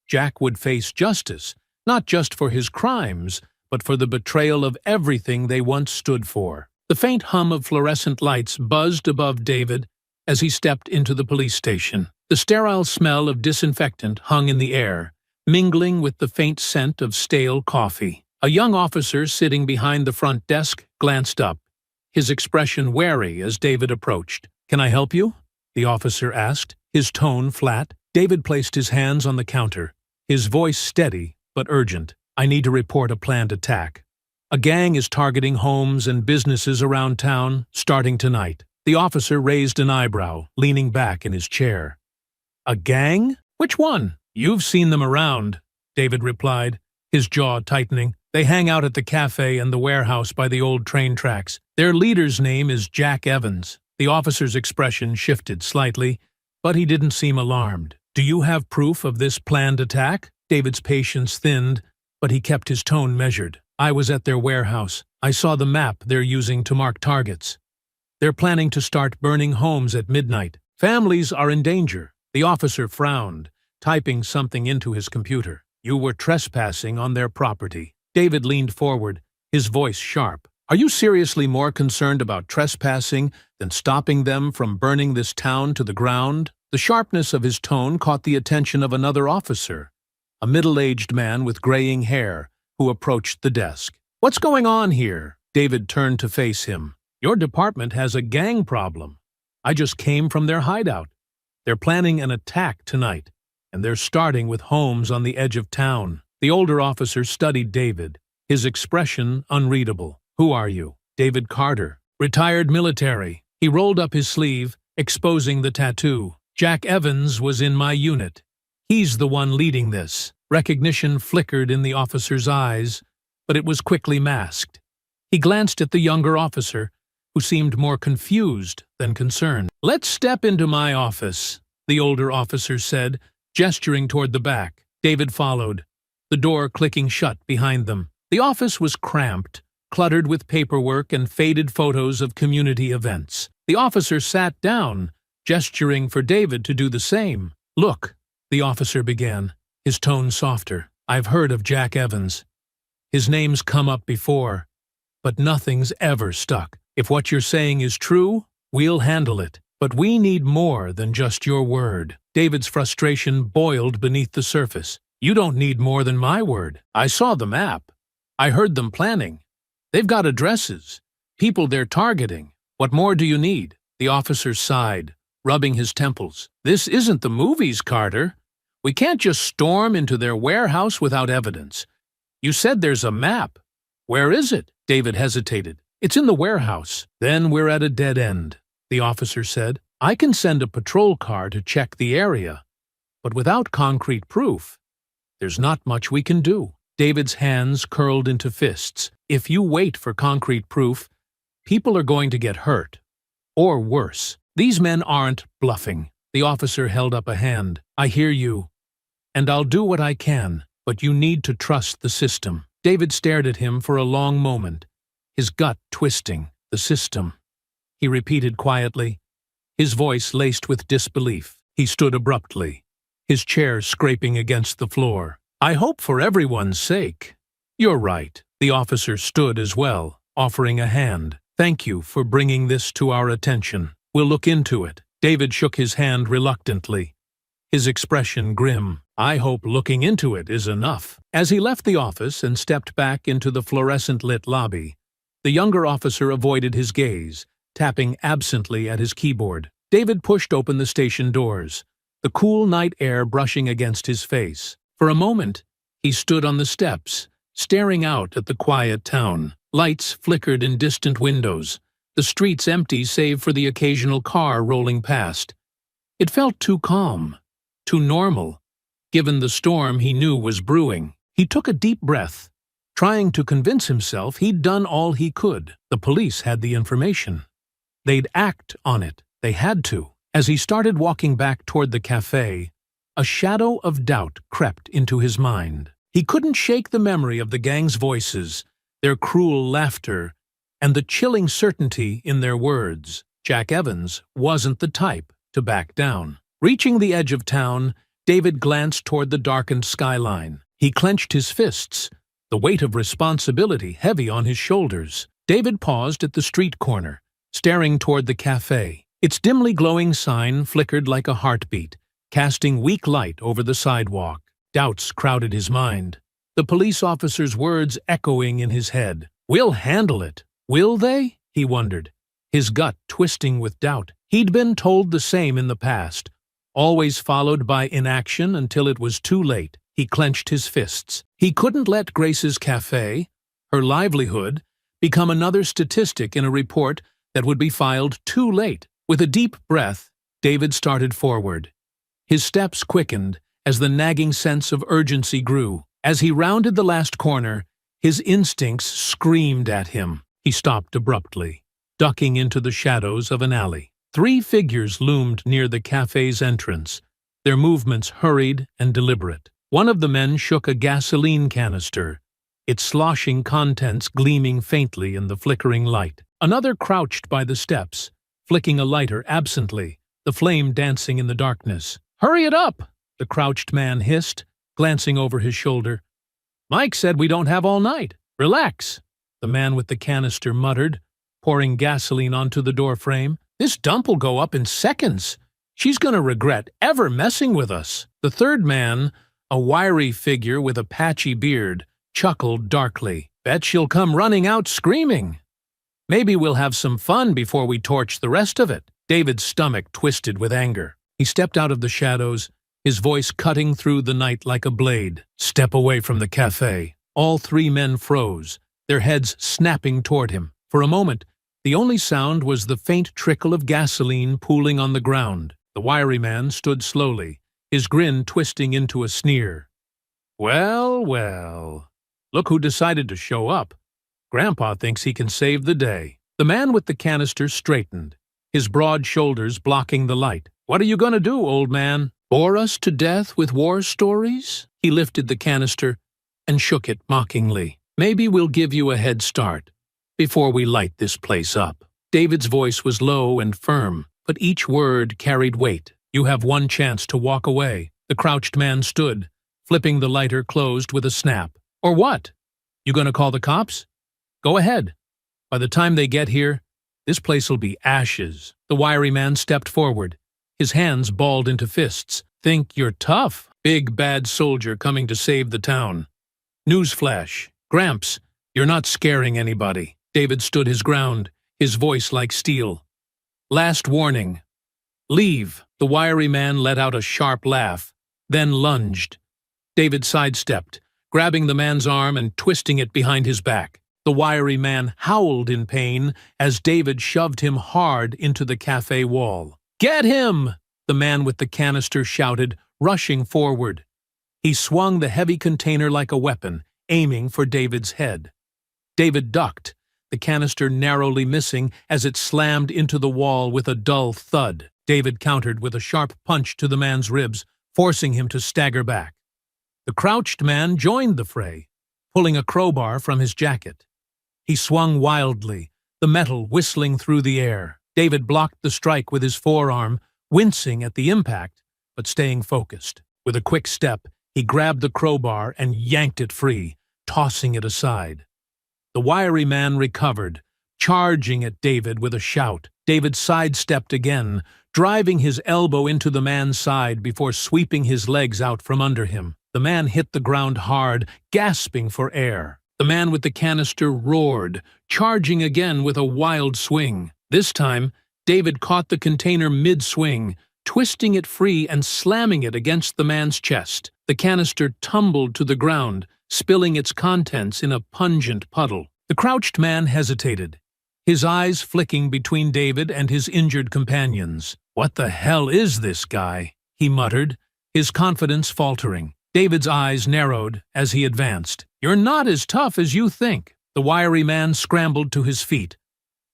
Jack would face justice, not just for his crimes, but for the betrayal of everything they once stood for. The faint hum of fluorescent lights buzzed above David as he stepped into the police station. The sterile smell of disinfectant hung in the air, mingling with the faint scent of stale coffee. A young officer sitting behind the front desk glanced up, his expression wary as David approached. "Can I help you?" the officer asked, his tone flat. David placed his hands on the counter, his voice steady but urgent. "I need to report a planned attack. A gang is targeting homes and businesses around town, starting tonight." The officer raised an eyebrow, leaning back in his chair. "A gang? Which one?" "You've seen them around," David replied, his jaw tightening. "They hang out at the cafe and the warehouse by the old train tracks. Their leader's name is Jack Evans." The officer's expression shifted slightly, but he didn't seem alarmed. "Do you have proof of this planned attack?" David's patience thinned, but he kept his tone measured. "I was at their warehouse. I saw the map they're using to mark targets. They're planning to start burning homes at midnight. Families are in danger." The officer frowned, typing something into his computer. "You were trespassing on their property." David leaned forward, his voice sharp. "Are you seriously more concerned about trespassing than stopping them from burning this town to the ground?" The sharpness of his tone caught the attention of another officer, a middle-aged man with graying hair, who approached the desk. "What's going on here?" David turned to face him. "Your department has a gang problem. I just came from their hideout. They're planning an attack tonight, and they're starting with homes on the edge of town." The older officer studied David, his expression unreadable. "Who are you?" "David Carter, retired military." He rolled up his sleeve, exposing the tattoo. "Jack Evans was in my unit. He's the one leading this." Recognition flickered in the officer's eyes, but it was quickly masked. He glanced at the younger officer, who seemed more confused than concerned. "Let's step into my office," the older officer said, gesturing toward the back. David followed, the door clicking shut behind them. The office was cramped, cluttered with paperwork and faded photos of community events. The officer sat down, gesturing for David to do the same. "Look," the officer began, his tone softer. "I've heard of Jack Evans. His name's come up before, but nothing's ever stuck. If what you're saying is true, we'll handle it. But we need more than just your word." David's frustration boiled beneath the surface. "You don't need more than my word. I saw the map. I heard them planning. They've got addresses, people they're targeting. What more do you need?" The officer sighed, rubbing his temples. "This isn't the movies, Carter. We can't just storm into their warehouse without evidence. You said there's a map. Where is it?" David hesitated. "It's in the warehouse." "Then we're at a dead end," the officer said. "I can send a patrol car to check the area, but without concrete proof, there's not much we can do." David's hands curled into fists. "If you wait for concrete proof, people are going to get hurt. Or worse. These men aren't bluffing." The officer held up a hand. "I hear you, and I'll do what I can, but you need to trust the system." David stared at him for a long moment, his gut twisting. "The system," he repeated quietly, his voice laced with disbelief. He stood abruptly, his chair scraping against the floor. "I hope for everyone's sake. You're right." The officer stood as well, offering a hand. Thank you for bringing this to our attention. We'll look into it. David shook his hand reluctantly, his expression grim. I hope looking into it is enough. As he left the office and stepped back into the fluorescent-lit lobby, the younger officer avoided his gaze, tapping absently at his keyboard. David pushed open the station doors, the cool night air brushing against his face. For a moment, he stood on the steps, staring out at the quiet town. Lights flickered in distant windows, the streets empty save for the occasional car rolling past. It felt too calm, too normal, given the storm he knew was brewing. He took a deep breath, trying to convince himself he'd done all he could. The police had the information. They'd act on it. They had to. As he started walking back toward the cafe, a shadow of doubt crept into his mind. He couldn't shake the memory of the gang's voices, their cruel laughter, and the chilling certainty in their words. Jack Evans wasn't the type to back down. Reaching the edge of town, David glanced toward the darkened skyline. He clenched his fists, the weight of responsibility heavy on his shoulders. David paused at the street corner, staring toward the cafe. Its dimly glowing sign flickered like a heartbeat, casting weak light over the sidewalk. Doubts crowded his mind, the police officer's words echoing in his head. We'll handle it. Will they? He wondered, his gut twisting with doubt. He'd been told the same in the past, always followed by inaction until it was too late. He clenched his fists. He couldn't let Grace's cafe, her livelihood, become another statistic in a report that would be filed too late. With a deep breath, David started forward. His steps quickened as the nagging sense of urgency grew. As he rounded the last corner, his instincts screamed at him. He stopped abruptly, ducking into the shadows of an alley. 3 figures loomed near the cafe's entrance, their movements hurried and deliberate. One of the men shook a gasoline canister, its sloshing contents gleaming faintly in the flickering light. Another crouched by the steps, flicking a lighter absently, the flame dancing in the darkness. "Hurry it up!" the crouched man hissed, glancing over his shoulder. "Mike said we don't have all night. Relax," the man with the canister muttered, pouring gasoline onto the doorframe. "This dump will go up in seconds. She's gonna regret ever messing with us." The third man, a wiry figure with a patchy beard, chuckled darkly. "Bet she'll come running out screaming. Maybe we'll have some fun before we torch the rest of it." David's stomach twisted with anger. He stepped out of the shadows, his voice cutting through the night like a blade. "Step away from the cafe." All 3 men froze, their heads snapping toward him. For a moment, the only sound was the faint trickle of gasoline pooling on the ground. The wiry man stood slowly, his grin twisting into a sneer. "Well, well, look who decided to show up. Grandpa thinks he can save the day." The man with the canister straightened, his broad shoulders blocking the light. "What are you going to do, old man? Bore us to death with war stories?" He lifted the canister and shook it mockingly. "Maybe we'll give you a head start before we light this place up." David's voice was low and firm, but each word carried weight. "You have one chance to walk away." The crouched man stood, flipping the lighter closed with a snap. "Or what? You gonna call the cops? Go ahead. By the time they get here, this place'll be ashes." The wiry man stepped forward, his hands balled into fists. "Think you're tough? Big bad soldier coming to save the town. Newsflash. Gramps, you're not scaring anybody." David stood his ground, his voice like steel. "Last warning. Leave." The wiry man let out a sharp laugh, then lunged. David sidestepped, grabbing the man's arm and twisting it behind his back. The wiry man howled in pain as David shoved him hard into the cafe wall. "Get him!" the man with the canister shouted, rushing forward. He swung the heavy container like a weapon, aiming for David's head. David ducked, the canister narrowly missing as it slammed into the wall with a dull thud. David countered with a sharp punch to the man's ribs, forcing him to stagger back. The crouched man joined the fray, pulling a crowbar from his jacket. He swung wildly, the metal whistling through the air. David blocked the strike with his forearm, wincing at the impact, but staying focused. With a quick step, he grabbed the crowbar and yanked it free, tossing it aside. The wiry man recovered, charging at David with a shout. David sidestepped again, driving his elbow into the man's side before sweeping his legs out from under him. The man hit the ground hard, gasping for air. The man with the canister roared, charging again with a wild swing. This time, David caught the container mid-swing, twisting it free and slamming it against the man's chest. The canister tumbled to the ground, spilling its contents in a pungent puddle. The crouched man hesitated, his eyes flicking between David and his injured companions. "What the hell is this guy?" he muttered, his confidence faltering. David's eyes narrowed as he advanced. "You're not as tough as you think." The wiry man scrambled to his feet,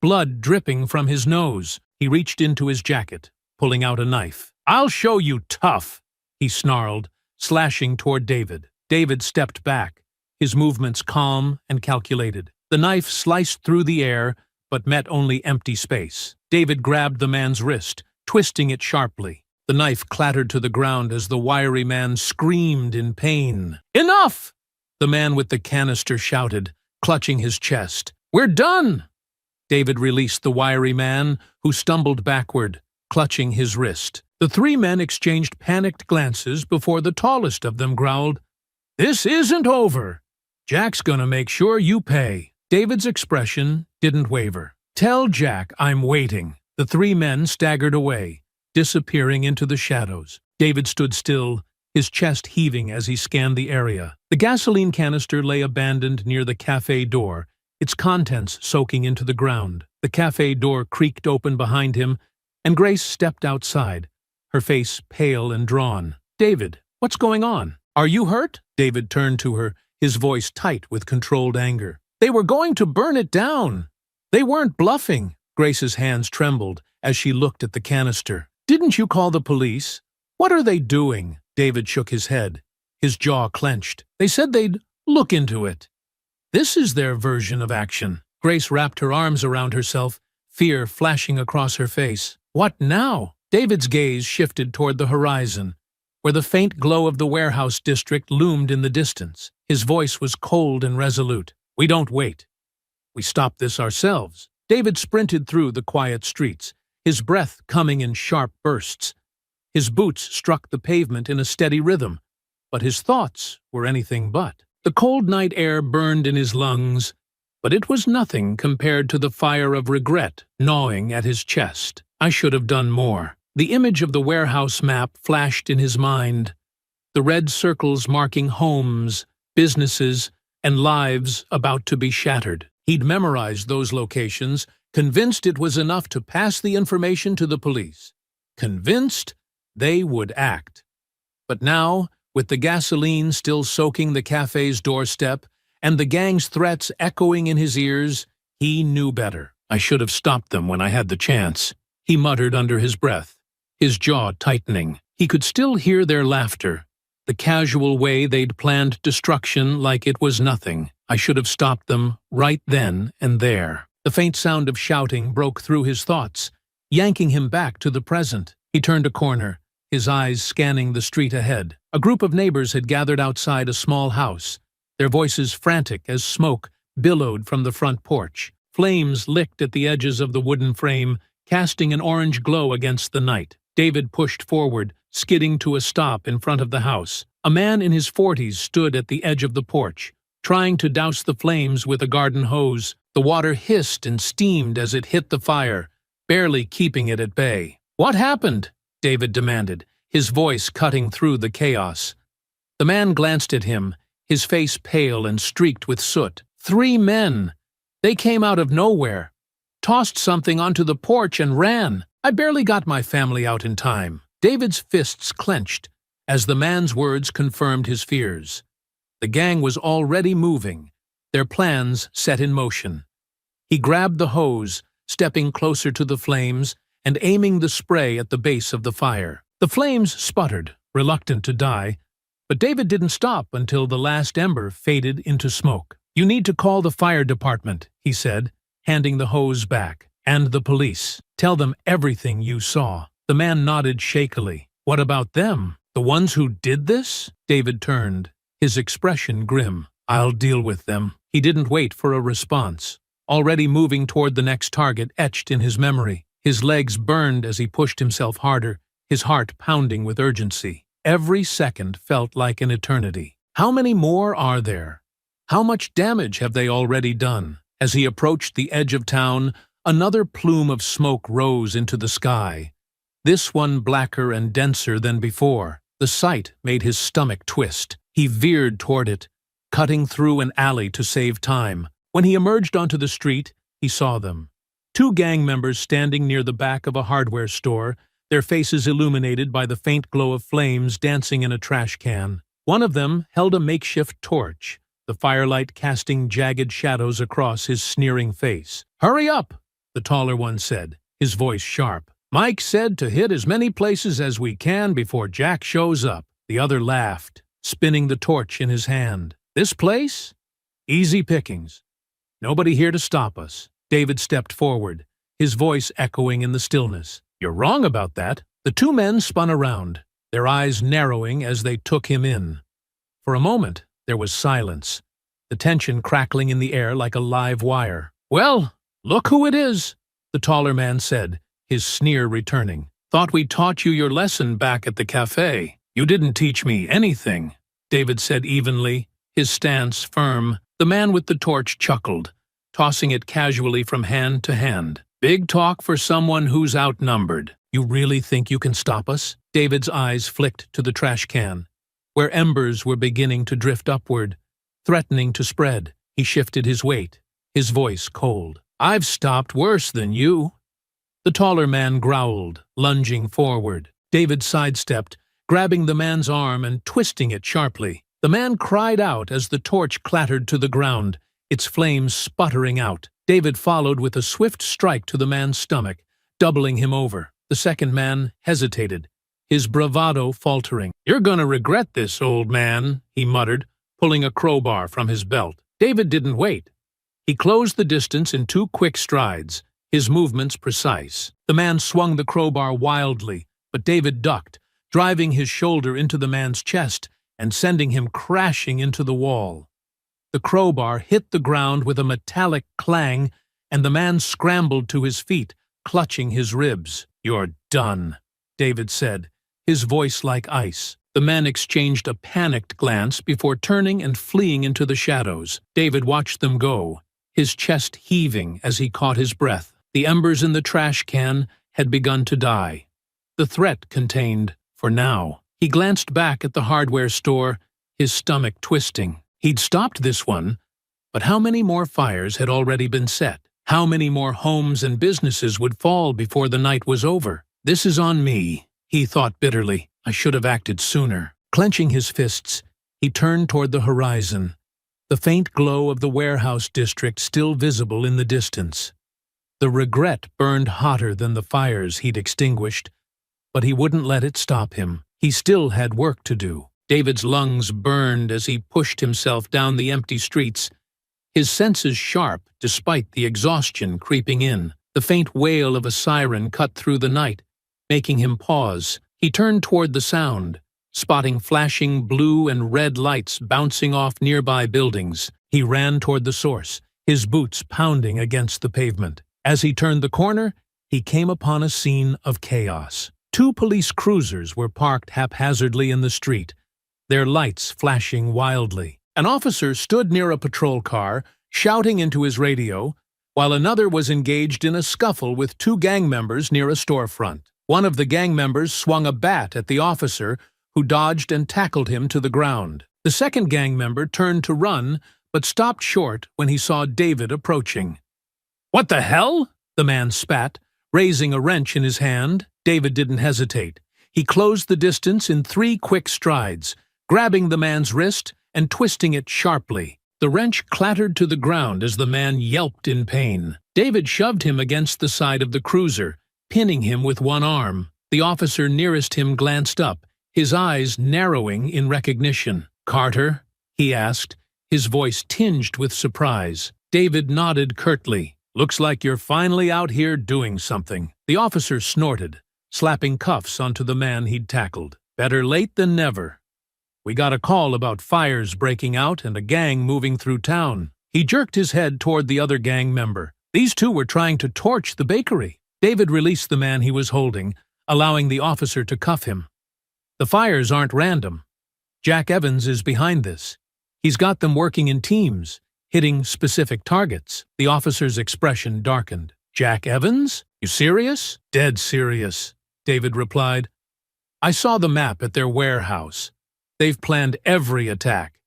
blood dripping from his nose. He reached into his jacket, pulling out a knife. "I'll show you tough," he snarled, slashing toward David. David stepped back, his movements calm and calculated. The knife sliced through the air, but met only empty space. David grabbed the man's wrist, twisting it sharply. The knife clattered to the ground as the wiry man screamed in pain. "Enough!" the man with the canister shouted, clutching his chest. "We're done!" David released the wiry man, who stumbled backward, clutching his wrist. The three men exchanged panicked glances before the tallest of them growled, "This isn't over. Jack's gonna make sure you pay." David's expression didn't waver. "Tell Jack I'm waiting." The three men staggered away, disappearing into the shadows. David stood still, his chest heaving as he scanned the area. The gasoline canister lay abandoned near the cafe door, its contents soaking into the ground. The cafe door creaked open behind him, and Grace stepped outside, her face pale and drawn. "David, what's going on? Are you hurt?" David turned to her, his voice tight with controlled anger. "They were going to burn it down. They weren't bluffing." Grace's hands trembled as she looked at the canister. "Didn't you call the police? What are they doing?" David shook his head, his jaw clenched. "They said they'd look into it. This is their version of action." Grace wrapped her arms around herself, fear flashing across her face. "What now?" David's gaze shifted toward the horizon, where the faint glow of the warehouse district loomed in the distance. His voice was cold and resolute. "We don't wait. We stop this ourselves." David sprinted through the quiet streets, his breath coming in sharp bursts. His boots struck the pavement in a steady rhythm, but his thoughts were anything but. The cold night air burned in his lungs, but it was nothing compared to the fire of regret gnawing at his chest. "I should have done more." The image of the warehouse map flashed in his mind, the red circles marking homes, businesses, and lives about to be shattered. He'd memorized those locations, convinced it was enough to pass the information to the police. Convinced they would act. But now, with the gasoline still soaking the cafe's doorstep and the gang's threats echoing in his ears, he knew better. "I should have stopped them when I had the chance," he muttered under his breath, his jaw tightening. He could still hear their laughter, the casual way they'd planned destruction like it was nothing. "I should have stopped them right then and there." The faint sound of shouting broke through his thoughts, yanking him back to the present. He turned a corner, his eyes scanning the street ahead. A group of neighbors had gathered outside a small house, their voices frantic as smoke billowed from the front porch. Flames licked at the edges of the wooden frame, casting an orange glow against the night. David pushed forward, skidding to a stop in front of the house. A man in his 40s stood at the edge of the porch, trying to douse the flames with a garden hose. The water hissed and steamed as it hit the fire, barely keeping it at bay. "What happened?" David demanded, his voice cutting through the chaos. The man glanced at him, his face pale and streaked with soot. "Three men. They came out of nowhere, tossed something onto the porch and ran. I barely got my family out in time." David's fists clenched as the man's words confirmed his fears. The gang was already moving, their plans set in motion. He grabbed the hose, stepping closer to the flames and aiming the spray at the base of the fire. The flames sputtered, reluctant to die, but David didn't stop until the last ember faded into smoke. "You need to call the fire department," he said, handing the hose back, "and the police. Tell them everything you saw." The man nodded shakily. "What about them? The ones who did this?" David turned, his expression grim. "I'll deal with them." He didn't wait for a response. already moving toward the next target etched in his memory. His legs burned as he pushed himself harder, his heart pounding with urgency. Every second felt like an eternity. How many more are there? How much damage have they already done? As he approached the edge of town, another plume of smoke rose into the sky, this one blacker and denser than before. The sight made his stomach twist. He veered toward it, cutting through an alley to save time. When he emerged onto the street, he saw them. Two gang members standing near the back of a hardware store, their faces illuminated by the faint glow of flames dancing in a trash can. One of them held a makeshift torch, the firelight casting jagged shadows across his sneering face. "Hurry up," the taller one said, his voice sharp. "Mike said to hit as many places as we can before Jack shows up." The other laughed, spinning the torch in his hand. "This place? Easy pickings. Nobody here to stop us." David stepped forward, his voice echoing in the stillness. "You're wrong about that." The two men spun around, their eyes narrowing as they took him in. For a moment, there was silence, the tension crackling in the air like a live wire. "Well, look who it is," the taller man said, his sneer returning. "Thought we taught you your lesson back at the cafe." "You didn't teach me anything," David said evenly, his stance firm. The man with the torch chuckled, tossing it casually from hand to hand. "Big talk for someone who's outnumbered." "You really think you can stop us?" David's eyes flicked to the trash can, where embers were beginning to drift upward, threatening to spread. He shifted his weight, his voice cold. "I've stopped worse than you." The taller man growled, lunging forward. David sidestepped, grabbing the man's arm and twisting it sharply. The man cried out as the torch clattered to the ground, its flames sputtering out. David followed with a swift strike to the man's stomach, doubling him over. The second man hesitated, his bravado faltering. "You're gonna regret this, old man," he muttered, pulling a crowbar from his belt. David didn't wait. He closed the distance in 2 quick strides, his movements precise. The man swung the crowbar wildly, but David ducked, driving his shoulder into the man's chest and sending him crashing into the wall. The crowbar hit the ground with a metallic clang, and the man scrambled to his feet, clutching his ribs. "You're done," David said, his voice like ice. The man exchanged a panicked glance before turning and fleeing into the shadows. David watched them go, his chest heaving as he caught his breath. The embers in the trash can had begun to die. The threat contained, for now. He glanced back at the hardware store, his stomach twisting. He'd stopped this one, but how many more fires had already been set? How many more homes and businesses would fall before the night was over? "This is on me," he thought bitterly. "I should have acted sooner." Clenching his fists, he turned toward the horizon, the faint glow of the warehouse district still visible in the distance. The regret burned hotter than the fires he'd extinguished, but he wouldn't let it stop him. He still had work to do. David's lungs burned as he pushed himself down the empty streets, his senses sharp despite the exhaustion creeping in. The faint wail of a siren cut through the night, making him pause. He turned toward the sound, spotting flashing blue and red lights bouncing off nearby buildings. He ran toward the source, his boots pounding against the pavement. As he turned the corner, he came upon a scene of chaos. 2 police cruisers were parked haphazardly in the street, their lights flashing wildly. An officer stood near a patrol car, shouting into his radio, while another was engaged in a scuffle with 2 gang members near a storefront. One of the gang members swung a bat at the officer, who dodged and tackled him to the ground. The second gang member turned to run, but stopped short when he saw David approaching. "What the hell?" the man spat, raising a wrench in his hand. David didn't hesitate. He closed the distance in 3 quick strides, grabbing the man's wrist and twisting it sharply. The wrench clattered to the ground as the man yelped in pain. David shoved him against the side of the cruiser, pinning him with one arm. The officer nearest him glanced up, his eyes narrowing in recognition. "Carter?" he asked, his voice tinged with surprise. David nodded curtly. "Looks like you're finally out here doing something." The officer snorted, slapping cuffs onto the man he'd tackled. "Better late than never. We got a call about fires breaking out and a gang moving through town." He jerked his head toward the other gang member. These two were trying to torch the bakery. David released the man he was holding, allowing the officer to cuff him. The fires aren't random. Jack Evans is behind this. He's got them working in teams, hitting specific targets. The officer's expression darkened. Jack Evans? You serious? Dead serious, David replied. I saw the map at their warehouse. They've planned every attack.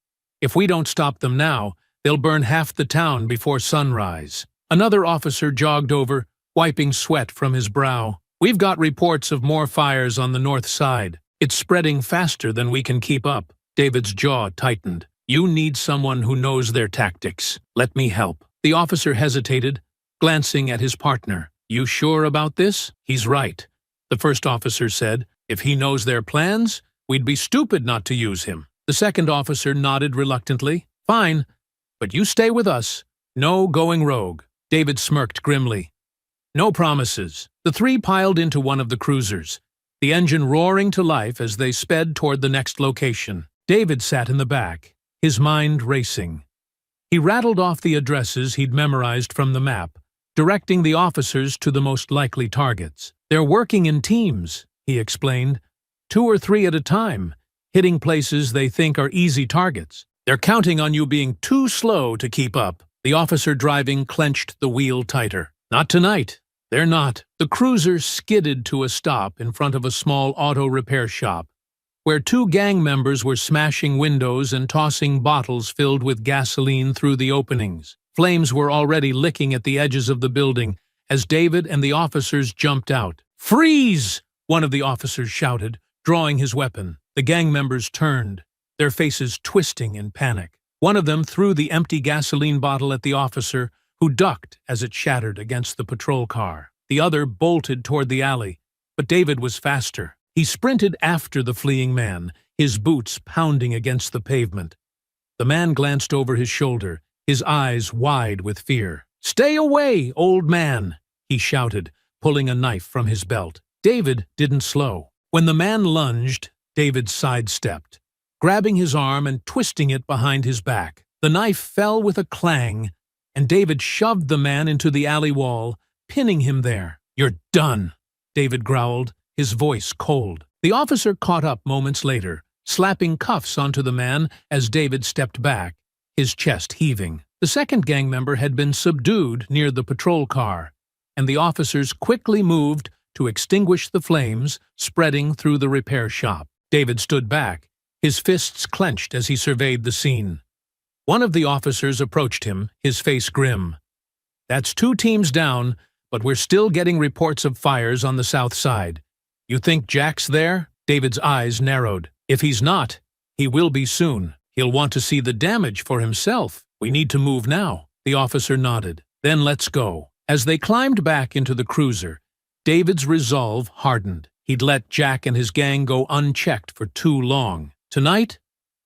If we don't stop them now, they'll burn half the town before sunrise. Another officer jogged over, wiping sweat from his brow. We've got reports of more fires on the north side. It's spreading faster than we can keep up. David's jaw tightened. You need someone who knows their tactics. Let me help. The officer hesitated, glancing at his partner. You sure about this? He's right, the first officer said. If he knows their plans, we'd be stupid not to use him. The second officer nodded reluctantly. Fine, but you stay with us. No going rogue. David smirked grimly. No promises. The three piled into one of the cruisers, the engine roaring to life as they sped toward the next location. David sat in the back, his mind racing. He rattled off the addresses he'd memorized from the map, directing the officers to the most likely targets. They're working in teams, he explained, 2 or 3 at a time, hitting places they think are easy targets. They're counting on you being too slow to keep up. The officer driving clenched the wheel tighter. Not tonight. They're not. The cruiser skidded to a stop in front of a small auto repair shop, where 2 gang members were smashing windows and tossing bottles filled with gasoline through the openings. Flames were already licking at the edges of the building as David and the officers jumped out. Freeze! One of the officers shouted, drawing his weapon. The gang members turned, their faces twisting in panic. One of them threw the empty gasoline bottle at the officer, who ducked as it shattered against the patrol car. The other bolted toward the alley, but David was faster. He sprinted after the fleeing man, his boots pounding against the pavement. The man glanced over his shoulder, his eyes wide with fear. Stay away, old man, he shouted, pulling a knife from his belt. David didn't slow. When the man lunged, David sidestepped, grabbing his arm and twisting it behind his back. The knife fell with a clang, and David shoved the man into the alley wall, pinning him there. You're done, David growled, his voice cold. The officer caught up moments later, slapping cuffs onto the man as David stepped back, his chest heaving. The second gang member had been subdued near the patrol car, and the officers quickly moved to extinguish the flames spreading through the repair shop. David stood back, his fists clenched as he surveyed the scene. One of the officers approached him, his face grim. That's 2 teams down, but we're still getting reports of fires on the south side. You think Jack's there? David's eyes narrowed. If he's not, he will be soon. He'll want to see the damage for himself. We need to move now. The officer nodded. Then let's go. As they climbed back into the cruiser, David's resolve hardened. He'd let Jack and his gang go unchecked for too long. Tonight,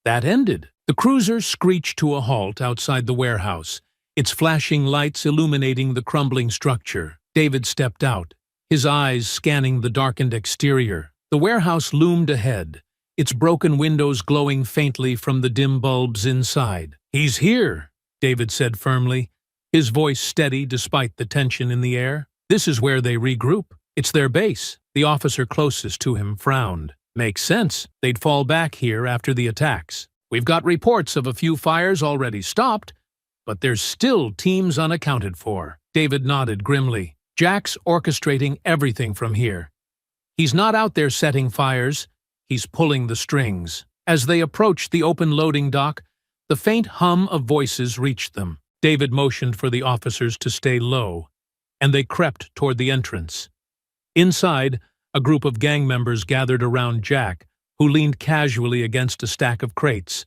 that ended. The cruiser screeched to a halt outside the warehouse, its flashing lights illuminating the crumbling structure. David stepped out, his eyes scanning the darkened exterior. The warehouse loomed ahead, its broken windows glowing faintly from the dim bulbs inside. He's here, David said firmly, his voice steady despite the tension in the air. This is where they regroup. It's their base. The officer closest to him frowned. Makes sense. They'd fall back here after the attacks. We've got reports of a few fires already stopped, but there's still teams unaccounted for. David nodded grimly. Jack's orchestrating everything from here. He's not out there setting fires. He's pulling the strings. As they approached the open loading dock, the faint hum of voices reached them. David motioned for the officers to stay low, and they crept toward the entrance. Inside, a group of gang members gathered around Jack, who leaned casually against a stack of crates.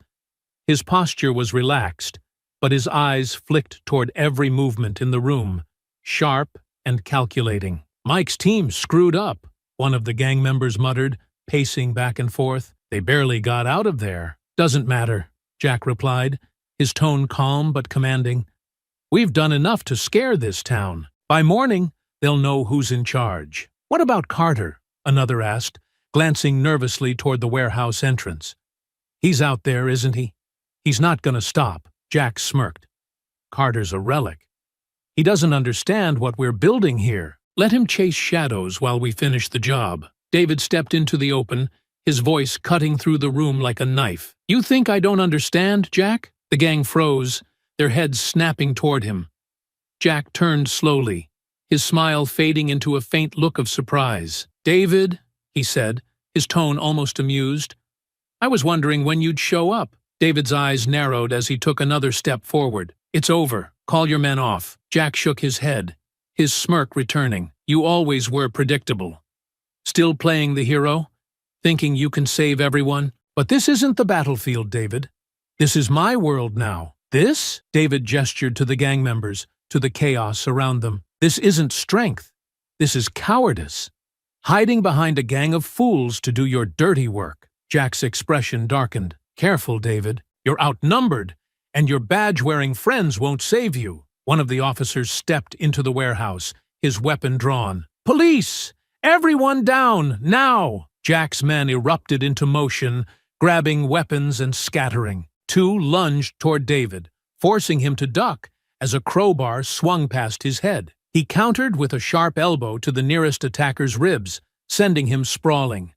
His posture was relaxed, but his eyes flicked toward every movement in the room, sharp and calculating. Mike's team screwed up, one of the gang members muttered, pacing back and forth. They barely got out of there. Doesn't matter, Jack replied, his tone calm but commanding. We've done enough to scare this town. By morning, they'll know who's in charge. What about Carter? Another asked, glancing nervously toward the warehouse entrance. He's out there, isn't he? He's not going to stop, Jack smirked. Carter's a relic. He doesn't understand what we're building here. Let him chase shadows while we finish the job." David stepped into the open, his voice cutting through the room like a knife. "You think I don't understand, Jack?" The gang froze, their heads snapping toward him. Jack turned slowly, his smile fading into a faint look of surprise. "David," he said, his tone almost amused, "I was wondering when you'd show up." David's eyes narrowed as he took another step forward. "It's over. Call your men off." Jack shook his head, his smirk returning. "You always were predictable. Still playing the hero? Thinking you can save everyone? But this isn't the battlefield, David. This is my world now. This?" David gestured to the gang members, to the chaos around them. "This isn't strength. This is cowardice. Hiding behind a gang of fools to do your dirty work." Jack's expression darkened. "Careful, David. You're outnumbered, and your badge-wearing friends won't save you." One of the officers stepped into the warehouse, his weapon drawn. "Police! Everyone down, now!" Jack's men erupted into motion, grabbing weapons and scattering. Two lunged toward David, forcing him to duck as a crowbar swung past his head. He countered with a sharp elbow to the nearest attacker's ribs, sending him sprawling.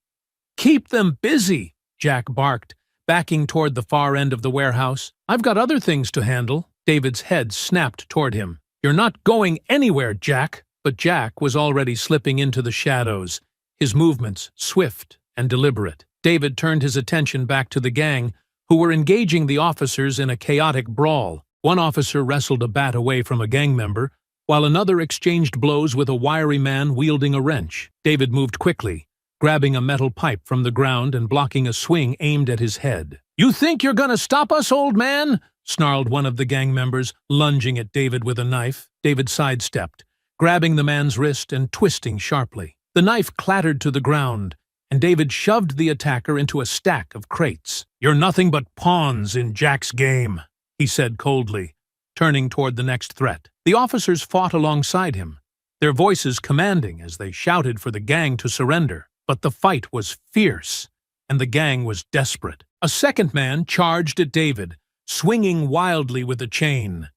"Keep them busy," Jack barked, backing toward the far end of the warehouse. "I've got other things to handle." David's head snapped toward him. "You're not going anywhere, Jack." But Jack was already slipping into the shadows, his movements swift and deliberate. David turned his attention back to the gang, who were engaging the officers in a chaotic brawl. One officer wrestled a bat away from a gang member, while another exchanged blows with a wiry man wielding a wrench. David moved quickly, grabbing a metal pipe from the ground and blocking a swing aimed at his head. "You think you're gonna stop us, old man?" snarled one of the gang members, lunging at David with a knife. David sidestepped, grabbing the man's wrist and twisting sharply. The knife clattered to the ground, and David shoved the attacker into a stack of crates. "You're nothing but pawns in Jack's game," he said coldly, turning toward the next threat. The officers fought alongside him, their voices commanding as they shouted for the gang to surrender. But the fight was fierce, and the gang was desperate. A second man charged at David, swinging wildly with a chain.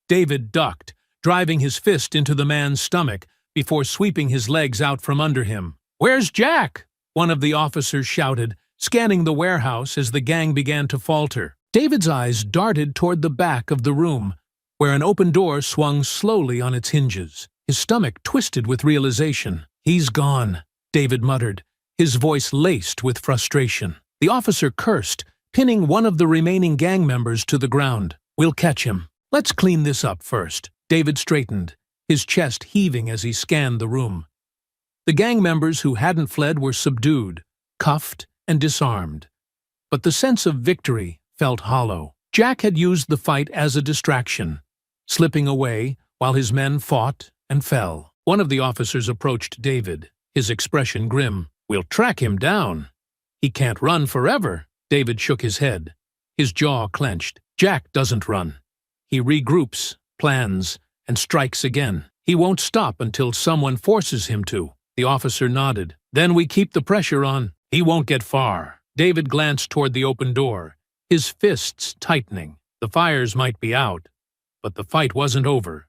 David ducked, driving his fist into the man's stomach before sweeping his legs out from under him. "Where's Jack?" one of the officers shouted, scanning the warehouse as the gang began to falter. David's eyes darted toward the back of the room, where an open door swung slowly on its hinges. His stomach twisted with realization. "He's gone," David muttered, his voice laced with frustration. The officer cursed, pinning one of the remaining gang members to the ground. "We'll catch him. Let's clean this up first." David straightened, his chest heaving as he scanned the room. The gang members who hadn't fled were subdued, cuffed, and disarmed. But the sense of victory felt hollow. Jack had used the fight as a distraction, slipping away while his men fought and fell. One of the officers approached David, his expression grim. "We'll track him down. He can't run forever." David shook his head, his jaw clenched. "Jack doesn't run. He regroups, plans, and strikes again. He won't stop until someone forces him to." The officer nodded. "Then we keep the pressure on. He won't get far." David glanced toward the open door, his fists tightening. The fires might be out, but the fight wasn't over.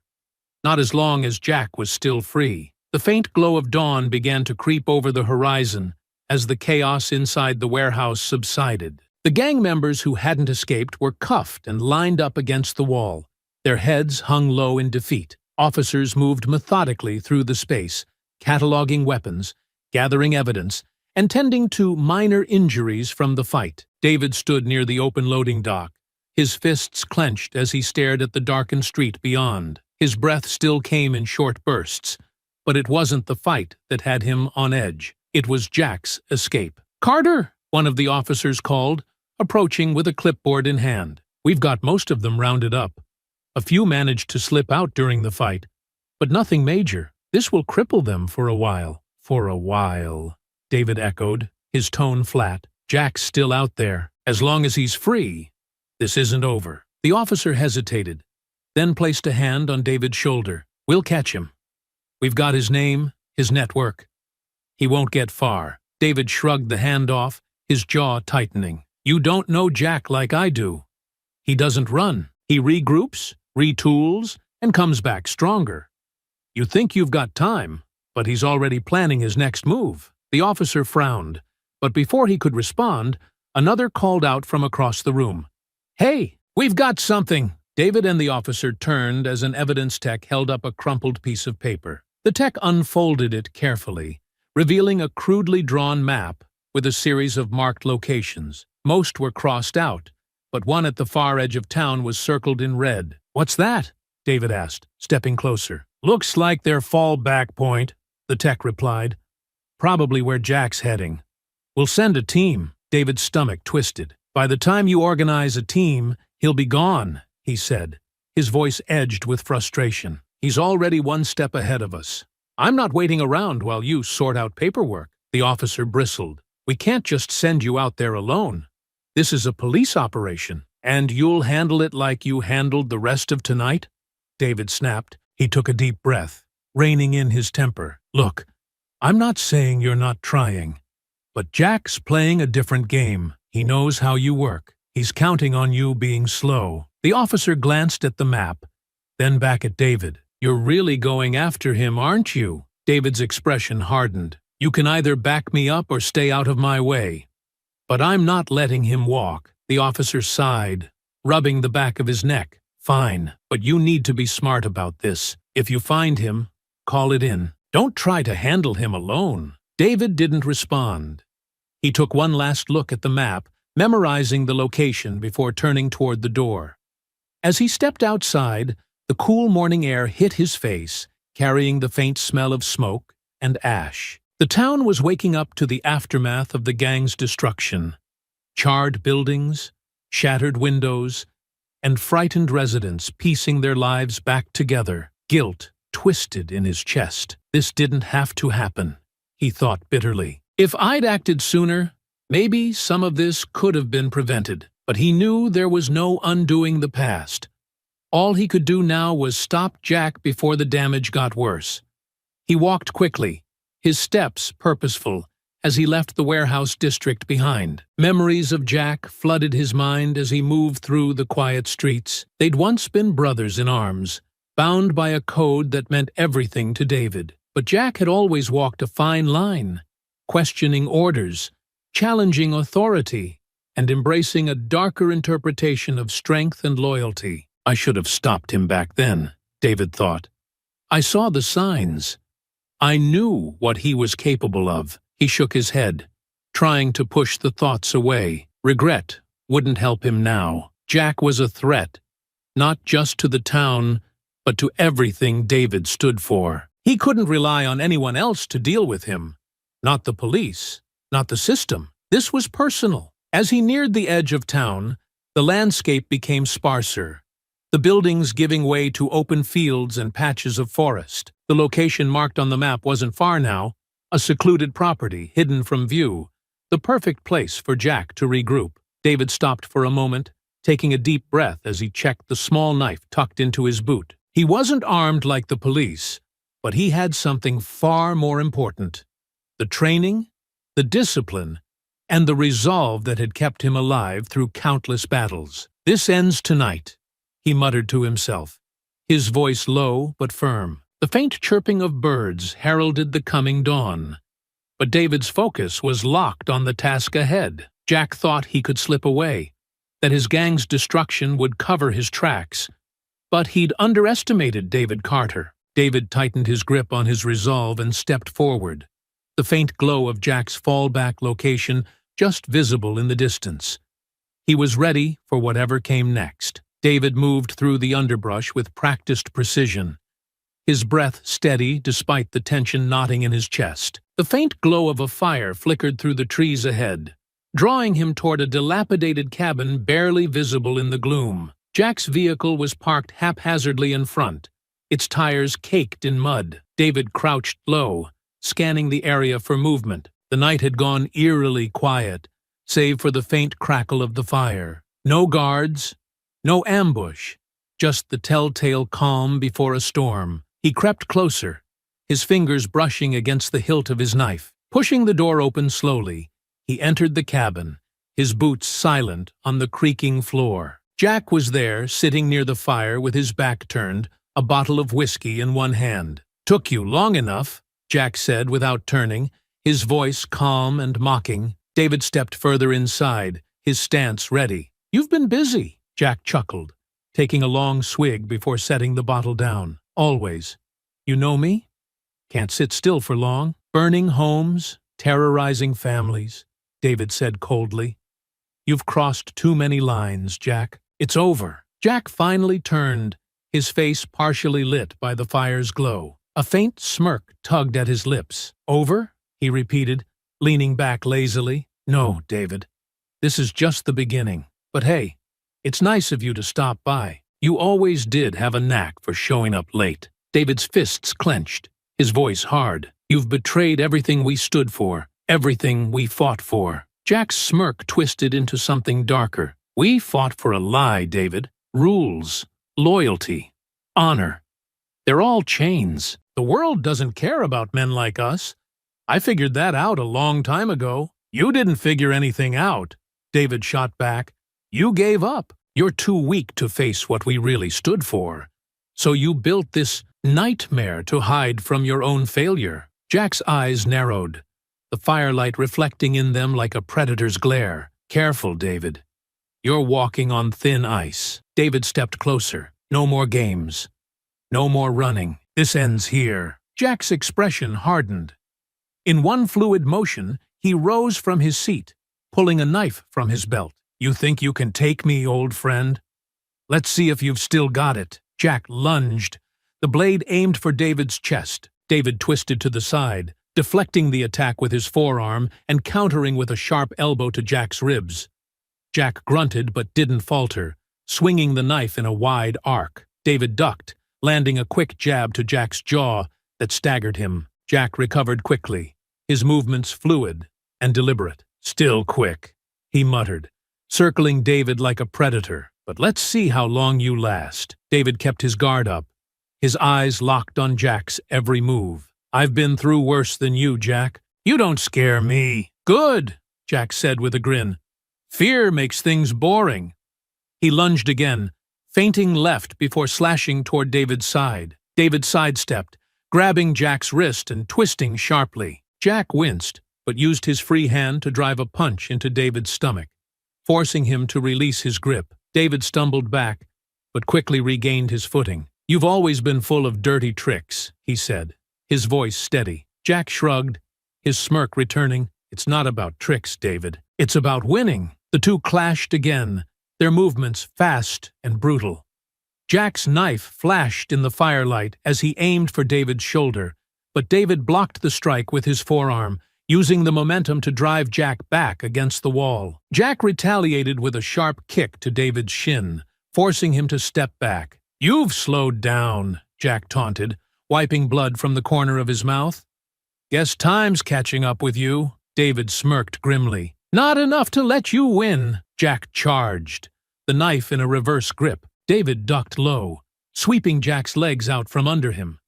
Not as long as Jack was still free. The faint glow of dawn began to creep over the horizon as the chaos inside the warehouse subsided. The gang members who hadn't escaped were cuffed and lined up against the wall, their heads hung low in defeat. Officers moved methodically through the space, cataloging weapons, gathering evidence, and tending to minor injuries from the fight. David stood near the open loading dock, his fists clenched as he stared at the darkened street beyond. His breath still came in short bursts, but it wasn't the fight that had him on edge. It was Jack's escape. "Carter!" one of the officers called, approaching with a clipboard in hand. "We've got most of them rounded up. A few managed to slip out during the fight, but nothing major. This will cripple them for a while." "For a while," David echoed, his tone flat. "Jack's still out there. As long as he's free, this isn't over." The officer hesitated, then placed a hand on David's shoulder. "We'll catch him. We've got his name, his network. He won't get far." David shrugged the hand off, his jaw tightening. "You don't know Jack like I do. He doesn't run. He regroups, retools, and comes back stronger. You think you've got time, but he's already planning his next move. The officer frowned, but before he could respond, another called out from across the room. "Hey, we've got something!" David and the officer turned as an evidence tech held up a crumpled piece of paper. The tech unfolded it carefully, revealing a crudely drawn map with a series of marked locations. Most were crossed out, but one at the far edge of town was circled in red. "What's that?" David asked, stepping closer. "Looks like their fallback point," the tech replied. "Probably where Jack's heading. We'll send a team." David's stomach twisted. "By the time you organize a team, he'll be gone," he said, his voice edged with frustration. "He's already one step ahead of us." "I'm not waiting around while you sort out paperwork," the officer bristled. "We can't just send you out there alone. This is a police operation, and you'll handle it like you handled the rest of tonight?" David snapped. He took a deep breath, reining in his temper. "Look, I'm not saying you're not trying, but Jack's playing a different game. He knows how you work. He's counting on you being slow." The officer glanced at the map, then back at David. "You're really going after him, aren't you?" David's expression hardened. "You can either back me up or stay out of my way." "But I'm not letting him walk." The officer sighed, rubbing the back of his neck. "Fine, but you need to be smart about this. If you find him, call it in. Don't try to handle him alone." David didn't respond. He took one last look at the map, memorizing the location before turning toward the door. As he stepped outside, the cool morning air hit his face, carrying the faint smell of smoke and ash. The town was waking up to the aftermath of the gang's destruction. Charred buildings, shattered windows, and frightened residents piecing their lives back together. Guilt twisted in his chest. This didn't have to happen, he thought bitterly. If I'd acted sooner, maybe some of this could have been prevented. But he knew there was no undoing the past. All he could do now was stop Jack before the damage got worse. He walked quickly, his steps purposeful, as he left the warehouse district behind. Memories of Jack flooded his mind as he moved through the quiet streets. They'd once been brothers in arms, bound by a code that meant everything to David. But Jack had always walked a fine line, questioning orders, challenging authority, and embracing a darker interpretation of strength and loyalty. "I should have stopped him back then," David thought. "I saw the signs. I knew what he was capable of." He shook his head, trying to push the thoughts away. Regret wouldn't help him now. Jack was a threat, not just to the town, but to everything David stood for. He couldn't rely on anyone else to deal with him. Not the police, not the system. This was personal. As he neared the edge of town, the landscape became sparser, the buildings giving way to open fields and patches of forest. The location marked on the map wasn't far now, a secluded property hidden from view, the perfect place for Jack to regroup. David stopped for a moment, taking a deep breath as he checked the small knife tucked into his boot. He wasn't armed like the police, but he had something far more important: the training, the discipline, and the resolve that had kept him alive through countless battles. "This ends tonight," he muttered to himself, his voice low but firm. The faint chirping of birds heralded the coming dawn. But David's focus was locked on the task ahead. Jack thought he could slip away, that his gang's destruction would cover his tracks. But he'd underestimated David Carter. David tightened his grip on his resolve and stepped forward, the faint glow of Jack's fallback location just visible in the distance. He was ready for whatever came next. David moved through the underbrush with practiced precision, his breath steady despite the tension knotting in his chest. The faint glow of a fire flickered through the trees ahead, drawing him toward a dilapidated cabin barely visible in the gloom. Jack's vehicle was parked haphazardly in front, its tires caked in mud. David crouched low, scanning the area for movement. The night had gone eerily quiet, save for the faint crackle of the fire. No guards, no ambush, just the telltale calm before a storm. He crept closer, his fingers brushing against the hilt of his knife. Pushing the door open slowly, he entered the cabin, his boots silent on the creaking floor. Jack was there, sitting near the fire with his back turned, a bottle of whiskey in one hand. "Took you long enough," Jack said without turning, his voice calm and mocking. David stepped further inside, his stance ready. "You've been busy," Jack chuckled, taking a long swig before setting the bottle down. "Always. You know me? Can't sit still for long. Burning homes, terrorizing families," David said coldly. "You've crossed too many lines, Jack. It's over." Jack finally turned, his face partially lit by the fire's glow. A faint smirk tugged at his lips. "Over?" he repeated, leaning back lazily. "No, David. This is just the beginning. But hey, it's nice of you to stop by. You always did have a knack for showing up late." David's fists clenched, his voice hard. "You've betrayed everything we stood for, everything we fought for." Jack's smirk twisted into something darker. "We fought for a lie, David. Rules, loyalty, honor. They're all chains. The world doesn't care about men like us. I figured that out a long time ago." "You didn't figure anything out," David shot back. "You gave up. You're too weak to face what we really stood for. So you built this nightmare to hide from your own failure." Jack's eyes narrowed, the firelight reflecting in them like a predator's glare. "Careful, David. You're walking on thin ice." David stepped closer. "No more games. No more running. This ends here." Jack's expression hardened. In one fluid motion, he rose from his seat, pulling a knife from his belt. "You think you can take me, old friend? Let's see if you've still got it." Jack lunged. The blade aimed for David's chest. David twisted to the side, deflecting the attack with his forearm and countering with a sharp elbow to Jack's ribs. Jack grunted but didn't falter, swinging the knife in a wide arc. David ducked, landing a quick jab to Jack's jaw that staggered him. Jack recovered quickly, his movements fluid and deliberate. "Still quick," he muttered, circling David like a predator. "But let's see how long you last." David kept his guard up, his eyes locked on Jack's every move. "I've been through worse than you, Jack. You don't scare me." "Good," Jack said with a grin. "Fear makes things boring." He lunged again, feinting left before slashing toward David's side. David sidestepped, grabbing Jack's wrist and twisting sharply. Jack winced, but used his free hand to drive a punch into David's stomach, forcing him to release his grip. David stumbled back, but quickly regained his footing. "You've always been full of dirty tricks," he said, his voice steady. Jack shrugged, his smirk returning. "It's not about tricks, David. It's about winning." The two clashed again, their movements fast and brutal. Jack's knife flashed in the firelight as he aimed for David's shoulder, but David blocked the strike with his forearm, using the momentum to drive Jack back against the wall. Jack retaliated with a sharp kick to David's shin, forcing him to step back. "You've slowed down," Jack taunted, wiping blood from the corner of his mouth. "Guess time's catching up with you." David smirked grimly. "Not enough to let you win." Jack charged, the knife in a reverse grip. David ducked low, sweeping Jack's legs out from under him.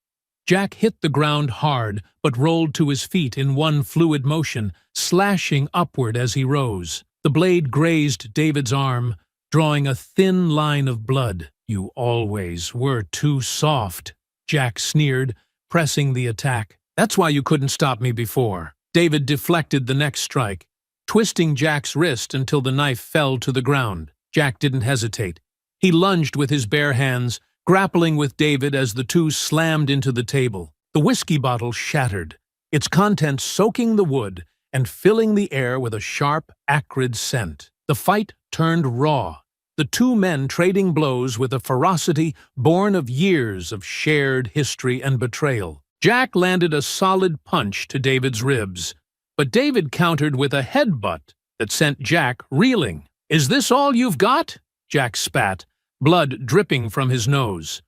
Jack hit the ground hard, but rolled to his feet in one fluid motion, slashing upward as he rose. The blade grazed David's arm, drawing a thin line of blood. "You always were too soft," Jack sneered, pressing the attack. "That's why you couldn't stop me before." David deflected the next strike, twisting Jack's wrist until the knife fell to the ground. Jack didn't hesitate. He lunged with his bare hands, grappling with David as the two slammed into the table. The whiskey bottle shattered, its contents soaking the wood and filling the air with a sharp, acrid scent. The fight turned raw, the two men trading blows with a ferocity born of years of shared history and betrayal. Jack landed a solid punch to David's ribs, but David countered with a headbutt that sent Jack reeling. "Is this all you've got?" Jack spat, blood dripping from his nose.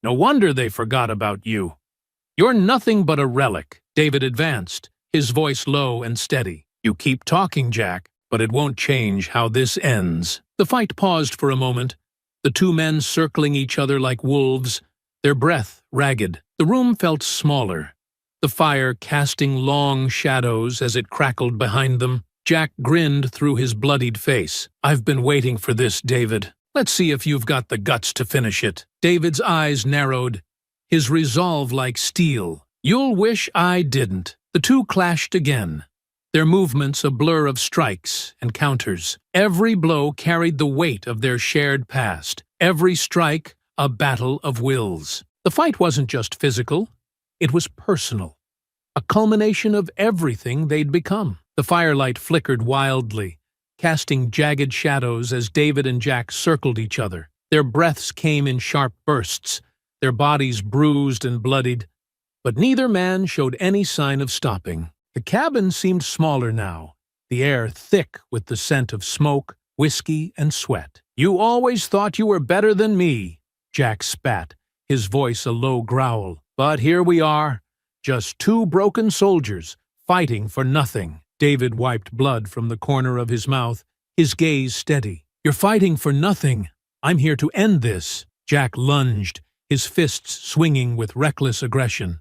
"No wonder they forgot about you. You're nothing but a relic." David advanced, his voice low and steady. "You keep talking, Jack, but it won't change how this ends." The fight paused for a moment, the two men circling each other like wolves, their breath ragged. The room felt smaller, the fire casting long shadows as it crackled behind them. Jack grinned through his bloodied face. "I've been waiting for this, David. Let's see if you've got the guts to finish it." David's eyes narrowed, his resolve like steel. "You'll wish I didn't." The two clashed again, their movements a blur of strikes and counters. Every blow carried the weight of their shared past, every strike a battle of wills. The fight wasn't just physical, it was personal, a culmination of everything they'd become. The firelight flickered wildly, casting jagged shadows as David and Jack circled each other. Their breaths came in sharp bursts, their bodies bruised and bloodied, but neither man showed any sign of stopping. The cabin seemed smaller now, the air thick with the scent of smoke, whiskey, and sweat. "You always thought you were better than me," Jack spat, his voice a low growl. "But here we are, just two broken soldiers, fighting for nothing." David wiped blood from the corner of his mouth, his gaze steady. "You're fighting for nothing. I'm here to end this." Jack lunged, his fists swinging with reckless aggression.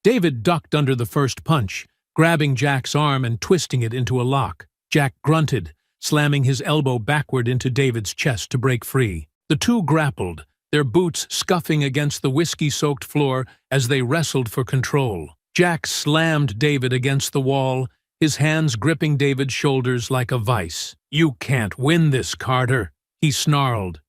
David ducked under the first punch, grabbing Jack's arm and twisting it into a lock. Jack grunted, slamming his elbow backward into David's chest to break free. The two grappled, their boots scuffing against the whiskey-soaked floor as they wrestled for control. Jack slammed David against the wall, his hands gripping David's shoulders like a vice. "You can't win this, Carter," he snarled.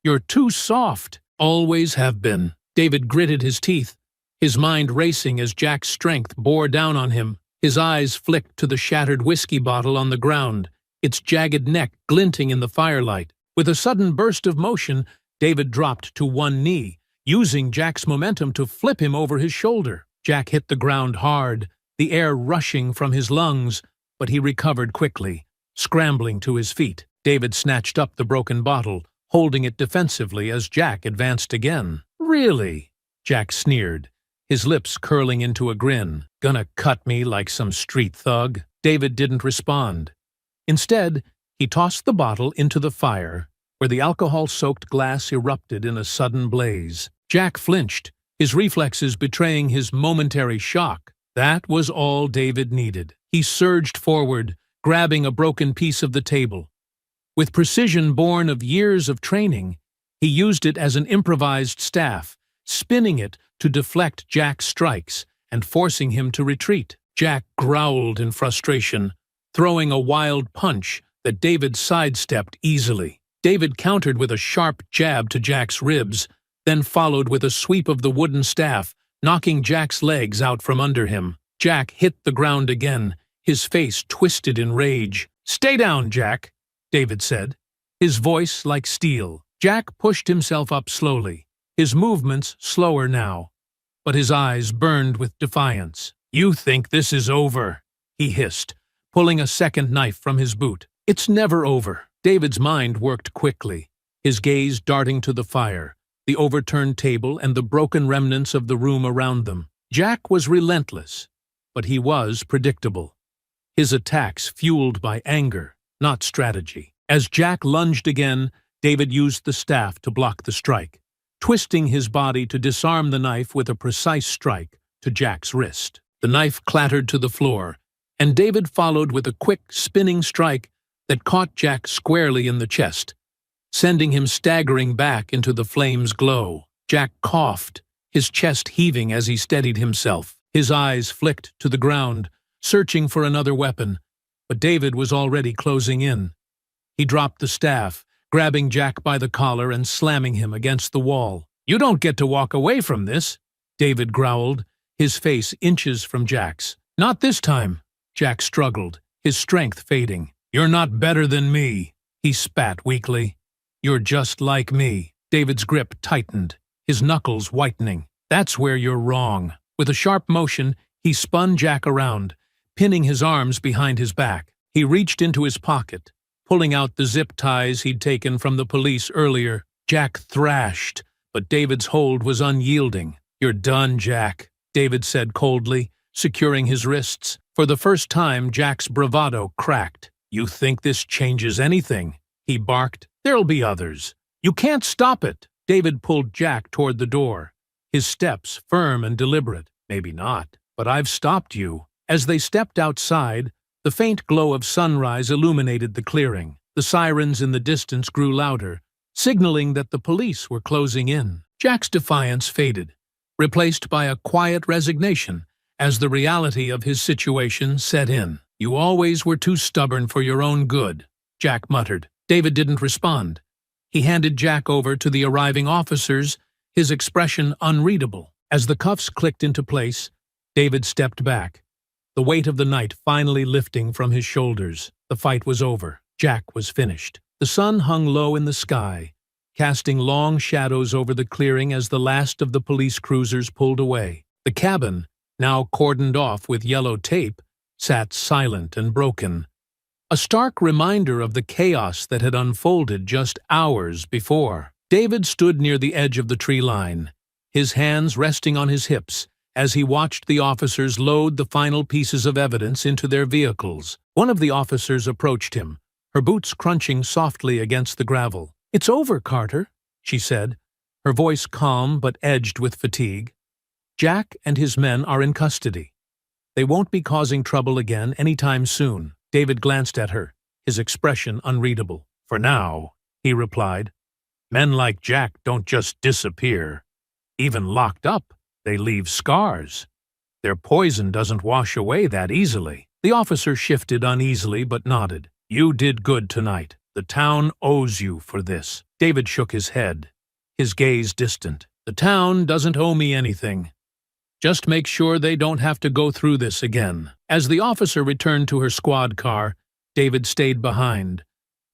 "You're too soft. Always have been." David gritted his teeth, his mind racing as Jack's strength bore down on him. His eyes flicked to the shattered whiskey bottle on the ground, its jagged neck glinting in the firelight. With a sudden burst of motion, David dropped to one knee, using Jack's momentum to flip him over his shoulder. Jack hit the ground hard, the air rushing from his lungs, but he recovered quickly, scrambling to his feet. David snatched up the broken bottle, holding it defensively as Jack advanced again. "Really?" Jack sneered, his lips curling into a grin. "Gonna cut me like some street thug?" David didn't respond. Instead, he tossed the bottle into the fire, where the alcohol-soaked glass erupted in a sudden blaze. Jack flinched, his reflexes betraying his momentary shock. That was all David needed. He surged forward, grabbing a broken piece of the table. With precision born of years of training, he used it as an improvised staff, spinning it to deflect Jack's strikes and forcing him to retreat. Jack growled in frustration, throwing a wild punch that David sidestepped easily. David countered with a sharp jab to Jack's ribs, then followed with a sweep of the wooden staff, knocking Jack's legs out from under him. Jack hit the ground again, his face twisted in rage. "Stay down, Jack," David said, his voice like steel. Jack pushed himself up slowly, his movements slower now, but his eyes burned with defiance. "You think this is over?" he hissed, pulling a second knife from his boot. "It's never over." David's mind worked quickly, his gaze darting to the fire, the overturned table, and the broken remnants of the room around them. Jack was relentless, but he was predictable. His attacks fueled by anger, not strategy. As Jack lunged again, David used the staff to block the strike, twisting his body to disarm the knife with a precise strike to Jack's wrist. The knife clattered to the floor, and David followed with a quick, spinning strike that caught Jack squarely in the chest, sending him staggering back into the flame's glow. Jack coughed, his chest heaving as he steadied himself. His eyes flicked to the ground, searching for another weapon, but David was already closing in. He dropped the staff, grabbing Jack by the collar and slamming him against the wall. "You don't get to walk away from this," David growled, his face inches from Jack's. "Not this time," Jack struggled, his strength fading. "You're not better than me," he spat weakly. "You're just like me." David's grip tightened, his knuckles whitening. "That's where you're wrong." With a sharp motion, he spun Jack around, pinning his arms behind his back. He reached into his pocket, pulling out the zip ties he'd taken from the police earlier. Jack thrashed, but David's hold was unyielding. "You're done, Jack," David said coldly, securing his wrists. For the first time, Jack's bravado cracked. "You think this changes anything?" he barked. "There'll be others. You can't stop it." David pulled Jack toward the door, his steps firm and deliberate. "Maybe not, but I've stopped you." As they stepped outside, the faint glow of sunrise illuminated the clearing. The sirens in the distance grew louder, signaling that the police were closing in. Jack's defiance faded, replaced by a quiet resignation as the reality of his situation set in. "You always were too stubborn for your own good," Jack muttered. David didn't respond. He handed Jack over to the arriving officers, his expression unreadable. As the cuffs clicked into place, David stepped back, the weight of the night finally lifting from his shoulders. The fight was over. Jack was finished. The sun hung low in the sky, casting long shadows over the clearing as the last of the police cruisers pulled away. The cabin, now cordoned off with yellow tape, sat silent and broken, a stark reminder of the chaos that had unfolded just hours before. David stood near the edge of the tree line, his hands resting on his hips, as he watched the officers load the final pieces of evidence into their vehicles. One of the officers approached him, her boots crunching softly against the gravel. "It's over, Carter," she said, her voice calm but edged with fatigue. "Jack and his men are in custody. They won't be causing trouble again anytime soon." David glanced at her, his expression unreadable. "For now," he replied. "Men like Jack don't just disappear. Even locked up, they leave scars. Their poison doesn't wash away that easily." The officer shifted uneasily but nodded. "You did good tonight. The town owes you for this." David shook his head, his gaze distant. "The town doesn't owe me anything. Just make sure they don't have to go through this again." As the officer returned to her squad car, David stayed behind,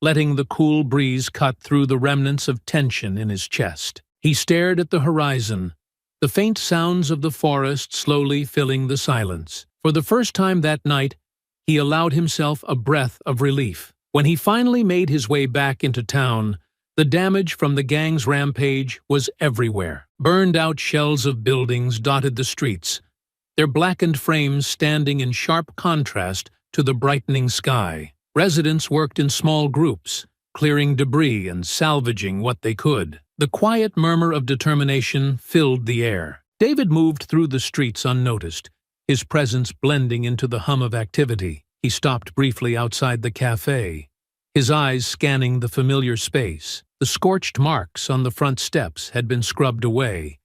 letting the cool breeze cut through the remnants of tension in his chest. He stared at the horizon, the faint sounds of the forest slowly filling the silence. For the first time that night, he allowed himself a breath of relief. When he finally made his way back into town, the damage from the gang's rampage was everywhere. Burned-out shells of buildings dotted the streets, their blackened frames standing in sharp contrast to the brightening sky. Residents worked in small groups, clearing debris and salvaging what they could. The quiet murmur of determination filled the air. David moved through the streets unnoticed, his presence blending into the hum of activity. He stopped briefly outside the cafe, his eyes scanning the familiar space. The scorched marks on the front steps had been scrubbed away,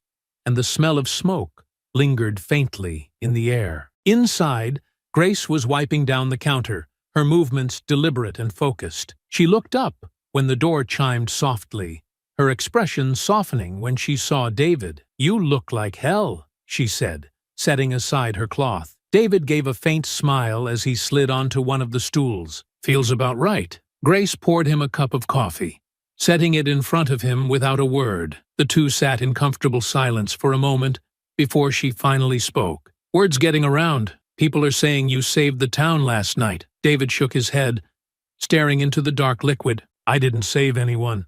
and the smell of smoke lingered faintly in the air. Inside, Grace was wiping down the counter, her movements deliberate and focused. She looked up when the door chimed softly, her expression softening when she saw David. "You look like hell," she said, setting aside her cloth. David gave a faint smile as he slid onto one of the stools. "Feels about right." Grace poured him a cup of coffee, setting it in front of him without a word. The two sat in comfortable silence for a moment before she finally spoke. "Word's getting around. People are saying you saved the town last night." David shook his head, staring into the dark liquid. "I didn't save anyone.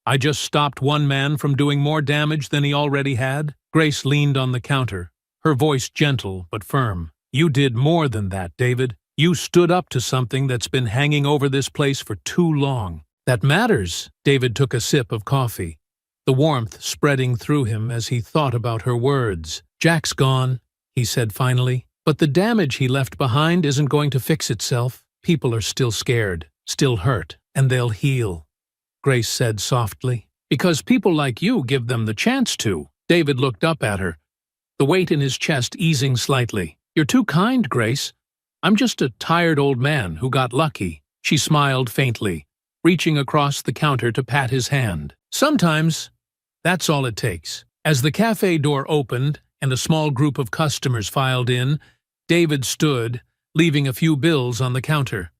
I just stopped one man from doing more damage than he already had." Grace leaned on the counter, her voice gentle but firm. "You did more than that, David. You stood up to something that's been hanging over this place for too long. That matters." David took a sip of coffee, the warmth spreading through him as he thought about her words. "Jack's gone," he said finally, "but the damage he left behind isn't going to fix itself. People are still scared, still hurt, and they'll heal," Grace said softly. "Because people like you give them the chance to." David looked up at her, the weight in his chest easing slightly. "You're too kind, Grace. I'm just a tired old man who got lucky." She smiled faintly, reaching across the counter to pat his hand. "Sometimes, that's all it takes." As the cafe door opened and a small group of customers filed in, David stood, leaving a few bills on the counter.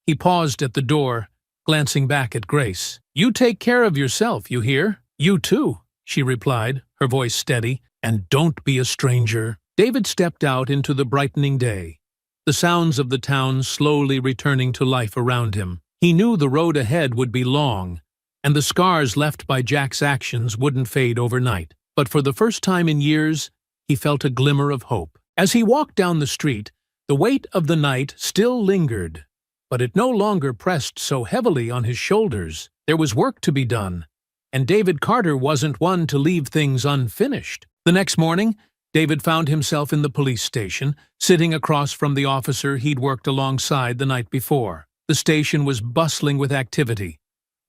He paused at the door, glancing back at Grace. "You take care of yourself, you hear?" "You too," she replied, her voice steady. "And don't be a stranger." David stepped out into the brightening day, the sounds of the town slowly returning to life around him. He knew the road ahead would be long, and the scars left by Jack's actions wouldn't fade overnight. But for the first time in years, he felt a glimmer of hope. As he walked down the street, the weight of the night still lingered, but it no longer pressed so heavily on his shoulders. There was work to be done, and David Carter wasn't one to leave things unfinished. The next morning, David found himself in the police station, sitting across from the officer he'd worked alongside the night before. The station was bustling with activity,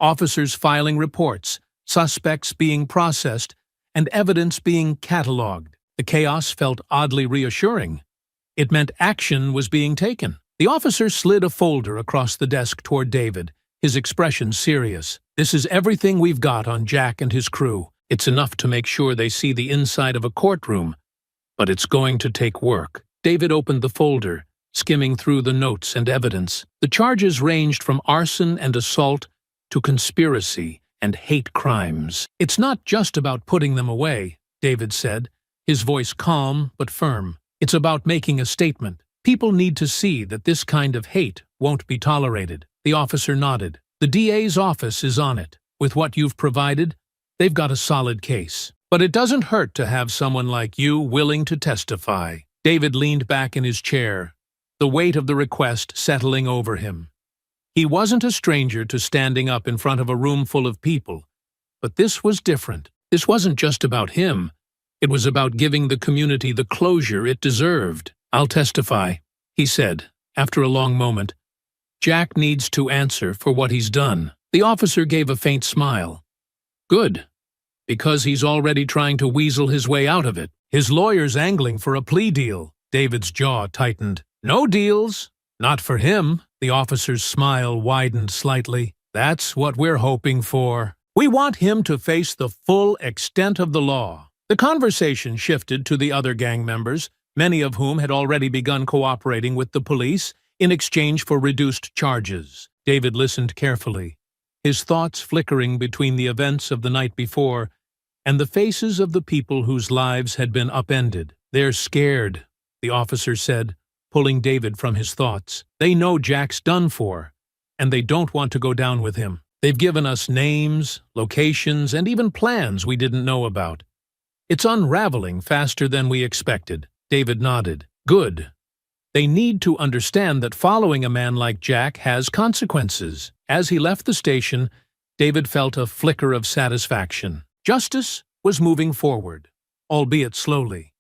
officers filing reports, suspects being processed, and evidence being catalogued. The chaos felt oddly reassuring. It meant action was being taken. The officer slid a folder across the desk toward David, his expression serious. "This is everything we've got on Jack and his crew. It's enough to make sure they see the inside of a courtroom, but it's going to take work." David opened the folder, skimming through the notes and evidence. The charges ranged from arson and assault to conspiracy and hate crimes. "It's not just about putting them away," David said, his voice calm but firm. "It's about making a statement. People need to see that this kind of hate won't be tolerated." The officer nodded. "The DA's office is on it. With what you've provided, they've got a solid case. But it doesn't hurt to have someone like you willing to testify." David leaned back in his chair, the weight of the request settling over him. He wasn't a stranger to standing up in front of a room full of people, but this was different. This wasn't just about him. It was about giving the community the closure it deserved. "I'll testify," he said, after a long moment. "Jack needs to answer for what he's done." The officer gave a faint smile. "Good, because he's already trying to weasel his way out of it. His lawyer's angling for a plea deal." David's jaw tightened. "No deals. Not for him." The officer's smile widened slightly. "That's what we're hoping for. We want him to face the full extent of the law." The conversation shifted to the other gang members, many of whom had already begun cooperating with the police in exchange for reduced charges. David listened carefully, his thoughts flickering between the events of the night before and the faces of the people whose lives had been upended. "They're scared," the officer said, pulling David from his thoughts. "They know Jack's done for, and they don't want to go down with him. They've given us names, locations, and even plans we didn't know about. It's unraveling faster than we expected." David nodded. "Good. They need to understand that following a man like Jack has consequences." As he left the station, David felt a flicker of satisfaction. Justice was moving forward, albeit slowly.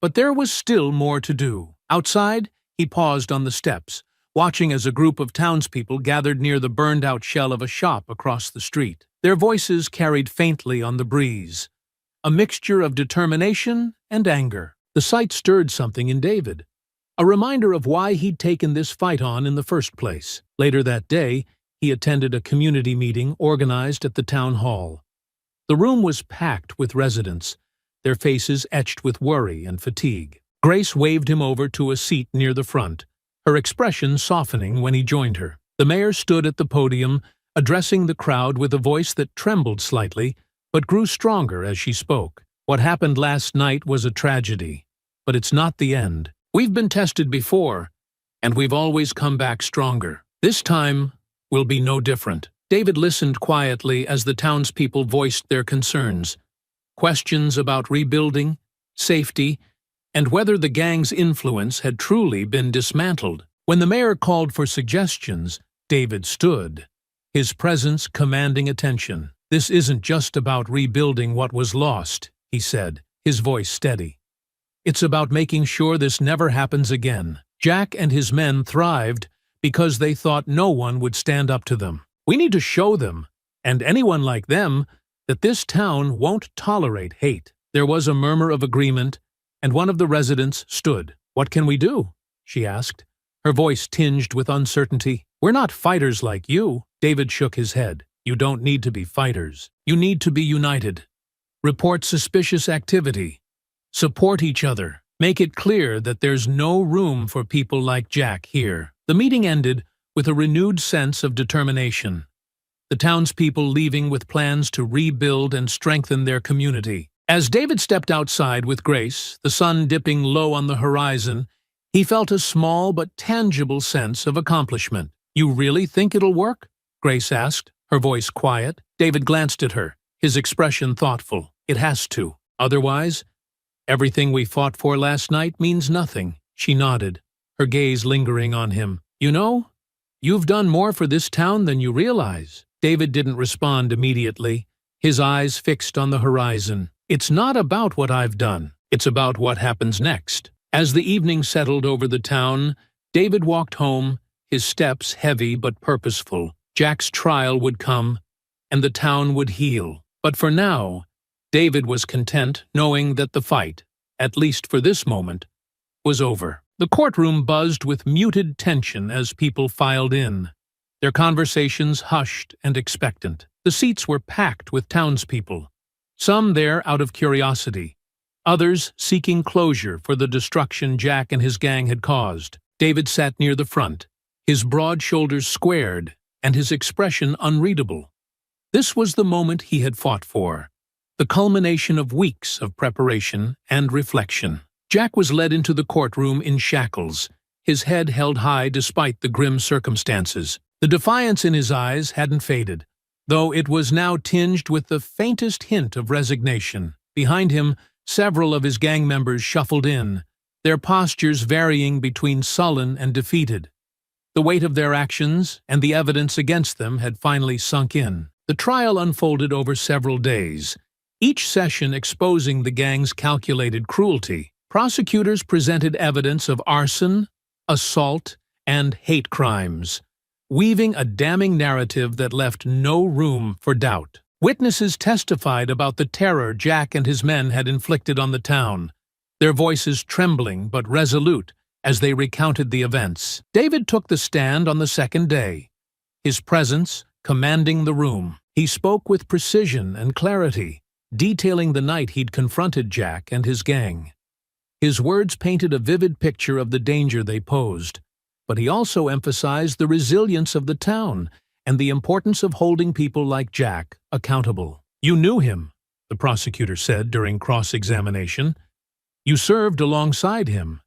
But there was still more to do. Outside, he paused on the steps, watching as a group of townspeople gathered near the burned-out shell of a shop across the street. Their voices carried faintly on the breeze, a mixture of determination and anger. The sight stirred something in David, a reminder of why he'd taken this fight on in the first place. Later that day, he attended a community meeting organized at the town hall. The room was packed with residents, their faces etched with worry and fatigue. Grace waved him over to a seat near the front, her expression softening when he joined her. The mayor stood at the podium, addressing the crowd with a voice that trembled slightly, but grew stronger as she spoke. "What happened last night was a tragedy, but it's not the end. We've been tested before, and we've always come back stronger. This time will be no different." David listened quietly as the townspeople voiced their concerns. Questions about rebuilding, safety, and whether the gang's influence had truly been dismantled. When the mayor called for suggestions, David stood, his presence commanding attention. "This isn't just about rebuilding what was lost," he said, his voice steady. "It's about making sure this never happens again. Jack and his men thrived because they thought no one would stand up to them. We need to show them, and anyone like them, that this town won't tolerate hate." There was a murmur of agreement, and one of the residents stood. "What can we do?" she asked, her voice tinged with uncertainty. "We're not fighters like you." David shook his head. "You don't need to be fighters. You need to be united. Report suspicious activity. Support each other. Make it clear that there's no room for people like Jack here." The meeting ended with a renewed sense of determination, the townspeople leaving with plans to rebuild and strengthen their community. As David stepped outside with Grace, the sun dipping low on the horizon, he felt a small but tangible sense of accomplishment. "You really think it'll work?" Grace asked, her voice quiet. David glanced at her, his expression thoughtful. "It has to. Otherwise, everything we fought for last night means nothing." She nodded, her gaze lingering on him. "You know, you've done more for this town than you realize." David didn't respond immediately, his eyes fixed on the horizon. "It's not about what I've done. It's about what happens next." As the evening settled over the town, David walked home, his steps heavy but purposeful. Jack's trial would come, and the town would heal. But for now, David was content knowing that the fight, at least for this moment, was over. The courtroom buzzed with muted tension as people filed in, their conversations hushed and expectant. The seats were packed with townspeople, some there out of curiosity, others seeking closure for the destruction Jack and his gang had caused. David sat near the front, his broad shoulders squared and his expression unreadable. This was the moment he had fought for, the culmination of weeks of preparation and reflection. Jack was led into the courtroom in shackles, his head held high despite the grim circumstances. The defiance in his eyes hadn't faded, though it was now tinged with the faintest hint of resignation. Behind him, several of his gang members shuffled in, their postures varying between sullen and defeated. The weight of their actions and the evidence against them had finally sunk in. The trial unfolded over several days, each session exposing the gang's calculated cruelty. Prosecutors presented evidence of arson, assault, and hate crimes, weaving a damning narrative that left no room for doubt. Witnesses testified about the terror Jack and his men had inflicted on the town, their voices trembling but resolute as they recounted the events. David took the stand on the second day, his presence commanding the room. He spoke with precision and clarity, detailing the night he'd confronted Jack and his gang. His words painted a vivid picture of the danger they posed, but he also emphasized the resilience of the town and the importance of holding people like Jack accountable. "You knew him," the prosecutor said during cross-examination. "You served alongside him.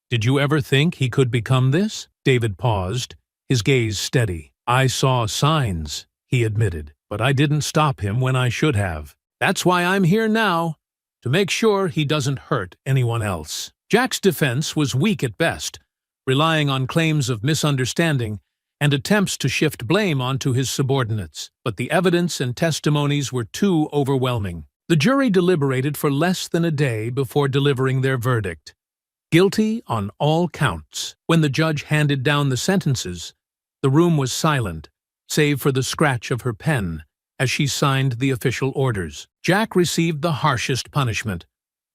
Did you ever think he could become this?" David paused, his gaze steady. "I saw signs," he admitted, "but I didn't stop him when I should have. That's why I'm here now, to make sure he doesn't hurt anyone else." Jack's defense was weak at best, relying on claims of misunderstanding and attempts to shift blame onto his subordinates. But the evidence and testimonies were too overwhelming. The jury deliberated for less than a day before delivering their verdict. Guilty on all counts. When the judge handed down the sentences, the room was silent, save for the scratch of her pen as she signed the official orders. Jack received the harshest punishment,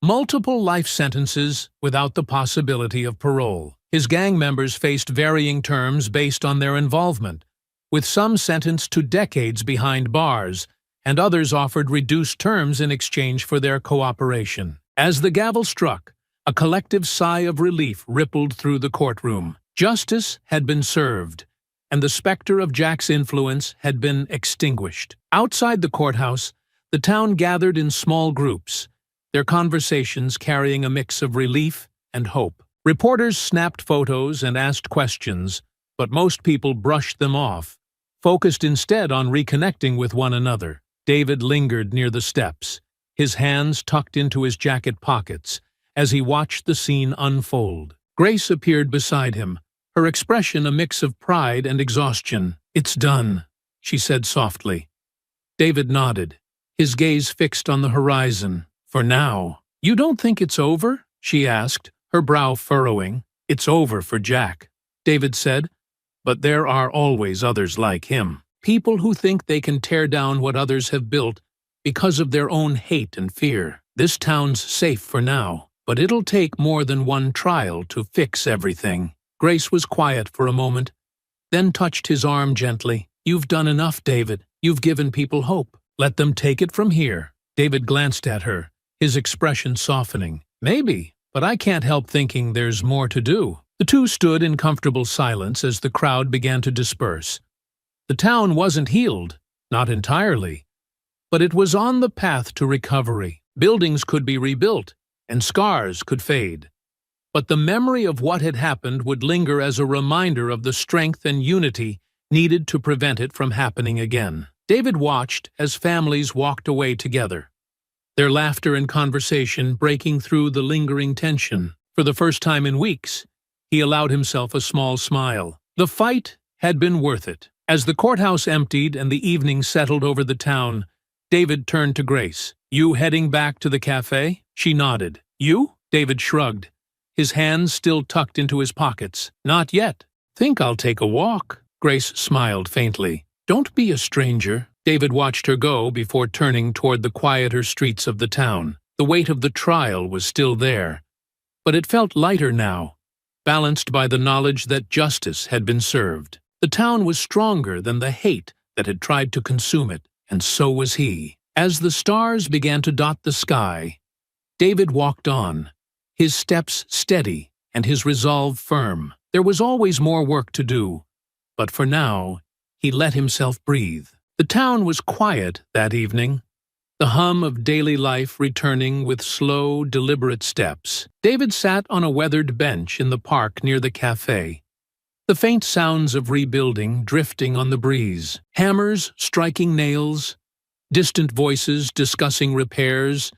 multiple life sentences without the possibility of parole. His gang members faced varying terms based on their involvement, with some sentenced to decades behind bars, and others offered reduced terms in exchange for their cooperation. As the gavel struck, a collective sigh of relief rippled through the courtroom. Justice had been served, and the specter of Jack's influence had been extinguished. Outside the courthouse, the town gathered in small groups, their conversations carrying a mix of relief and hope. Reporters snapped photos and asked questions, but most people brushed them off, focused instead on reconnecting with one another. David lingered near the steps, his hands tucked into his jacket pockets, as he watched the scene unfold. Grace appeared beside him, her expression a mix of pride and exhaustion. "It's done," she said softly. David nodded, his gaze fixed on the horizon. "For now." "You don't think it's over?" she asked, her brow furrowing. "It's over for Jack," David said, "but there are always others like him. People who think they can tear down what others have built because of their own hate and fear. This town's safe for now, but it'll take more than one trial to fix everything." Grace was quiet for a moment, then touched his arm gently. "You've done enough, David. You've given people hope. Let them take it from here." David glanced at her, his expression softening. "Maybe, but I can't help thinking there's more to do." The two stood in comfortable silence as the crowd began to disperse. The town wasn't healed, not entirely, but it was on the path to recovery. Buildings could be rebuilt, and scars could fade. But the memory of what had happened would linger as a reminder of the strength and unity needed to prevent it from happening again. David watched as families walked away together, their laughter and conversation breaking through the lingering tension. For the first time in weeks, he allowed himself a small smile. The fight had been worth it. As the courthouse emptied and the evening settled over the town, David turned to Grace. "You heading back to the cafe?" She nodded. "You?" David shrugged, his hands still tucked into his pockets. "Not yet. Think I'll take a walk." Grace smiled faintly. "Don't be a stranger. David watched her go before turning toward the quieter streets of the town. The weight of the trial was still there, but it felt lighter now, balanced by the knowledge that justice had been served. The town was stronger than the hate that had tried to consume it, and so was he. As the stars began to dot the sky, David walked on, his steps steady and his resolve firm. There was always more work to do, but for now, he let himself breathe. The town was quiet that evening, the hum of daily life returning with slow, deliberate steps. David sat on a weathered bench in the park near the cafe, the faint sounds of rebuilding drifting on the breeze, hammers striking nails, distant voices discussing repairs.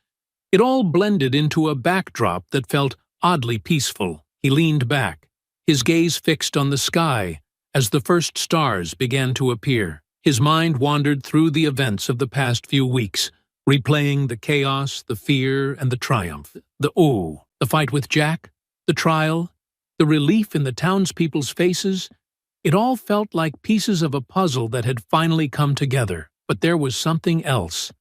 It all blended into a backdrop that felt oddly peaceful. He leaned back, his gaze fixed on the sky as the first stars began to appear. His mind wandered through the events of the past few weeks, replaying the chaos, the fear, and the triumph. The fight with Jack, the trial, the relief in the townspeople's faces. It all felt like pieces of a puzzle that had finally come together. But there was something else,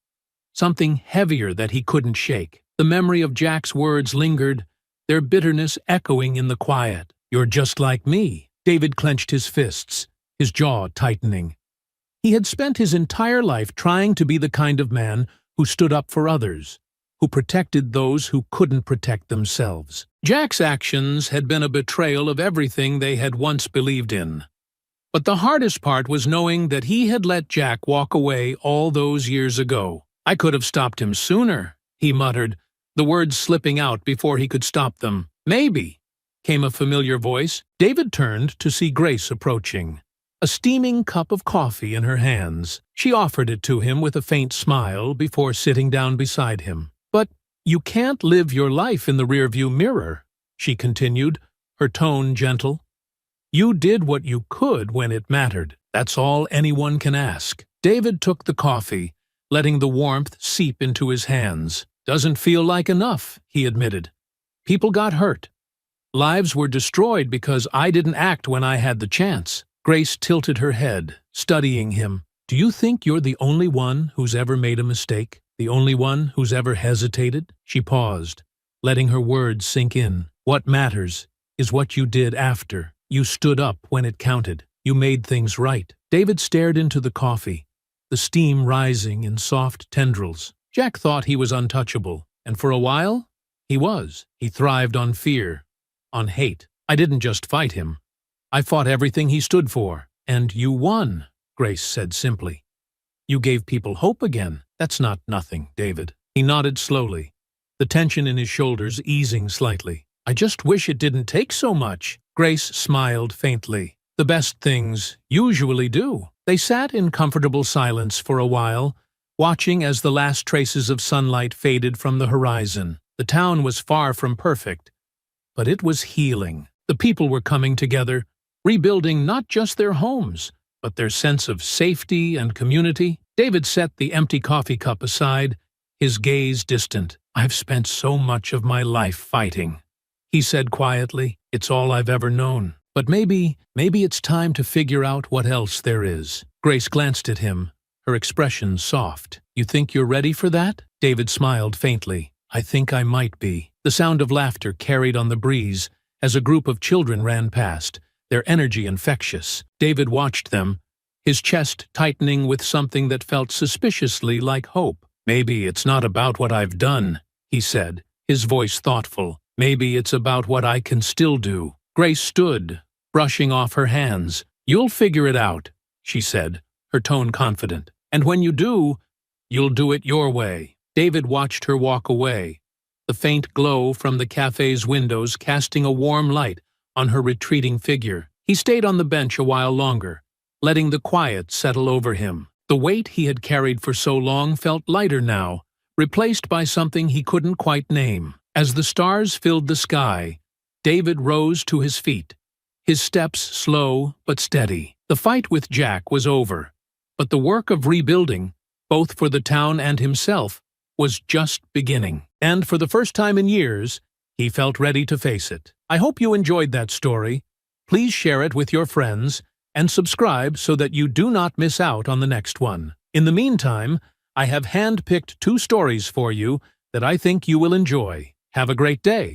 something heavier that he couldn't shake. The memory of Jack's words lingered, their bitterness echoing in the quiet. "You're just like me." David clenched his fists, his jaw tightening. He had spent his entire life trying to be the kind of man who stood up for others, who protected those who couldn't protect themselves. Jack's actions had been a betrayal of everything they had once believed in. But the hardest part was knowing that he had let Jack walk away all those years ago. "I could have stopped him sooner," he muttered, the words slipping out before he could stop them. "Maybe," came a familiar voice. David turned to see Grace approaching, a steaming cup of coffee in her hands. She offered it to him with a faint smile before sitting down beside him. "But you can't live your life in the rearview mirror," she continued, her tone gentle. "You did what you could when it mattered. That's all anyone can ask." David took the coffee, letting the warmth seep into his hands. "Doesn't feel like enough," he admitted. "People got hurt. Lives were destroyed because I didn't act when I had the chance." Grace tilted her head, studying him. "Do you think you're the only one who's ever made a mistake? The only one who's ever hesitated?" She paused, letting her words sink in. "What matters is what you did after. You stood up when it counted. You made things right." David stared into the coffee, the steam rising in soft tendrils. Jack thought he was untouchable, and for a while, he was. He thrived on fear, on hate. "I didn't just fight him. I fought everything he stood for." "And you won," Grace said simply. "You gave people hope again." "That's not nothing, David." He nodded slowly, the tension in his shoulders easing slightly. "I just wish it didn't take so much." Grace smiled faintly. "The best things usually do." They sat in comfortable silence for a while, watching as the last traces of sunlight faded from the horizon. The town was far from perfect, but it was healing. The people were coming together, rebuilding not just their homes, but their sense of safety and community. David set the empty coffee cup aside, his gaze distant. "I've spent so much of my life fighting," he said quietly. "It's all I've ever known. But maybe it's time to figure out what else there is." Grace glanced at him, her expression soft. "You think you're ready for that?" David smiled faintly. "I think I might be." The sound of laughter carried on the breeze as a group of children ran past, their energy infectious. David watched them, his chest tightening with something that felt suspiciously like hope. "Maybe it's not about what I've done," he said, his voice thoughtful. "Maybe it's about what I can still do." Grace stood, brushing off her hands. "You'll figure it out," she said, her tone confident. "And when you do, you'll do it your way." David watched her walk away, the faint glow from the cafe's windows casting a warm light on her retreating figure. He stayed on the bench a while longer, letting the quiet settle over him. The weight he had carried for so long felt lighter now, replaced by something he couldn't quite name. As the stars filled the sky, David rose to his feet, his steps slow but steady. The fight with Jack was over, but the work of rebuilding, both for the town and himself, was just beginning. And for the first time in years, he felt ready to face it. I hope you enjoyed that story. Please share it with your friends and subscribe so that you do not miss out on the next one. In the meantime, I have hand-picked 2 stories for you that I think you will enjoy. Have a great day.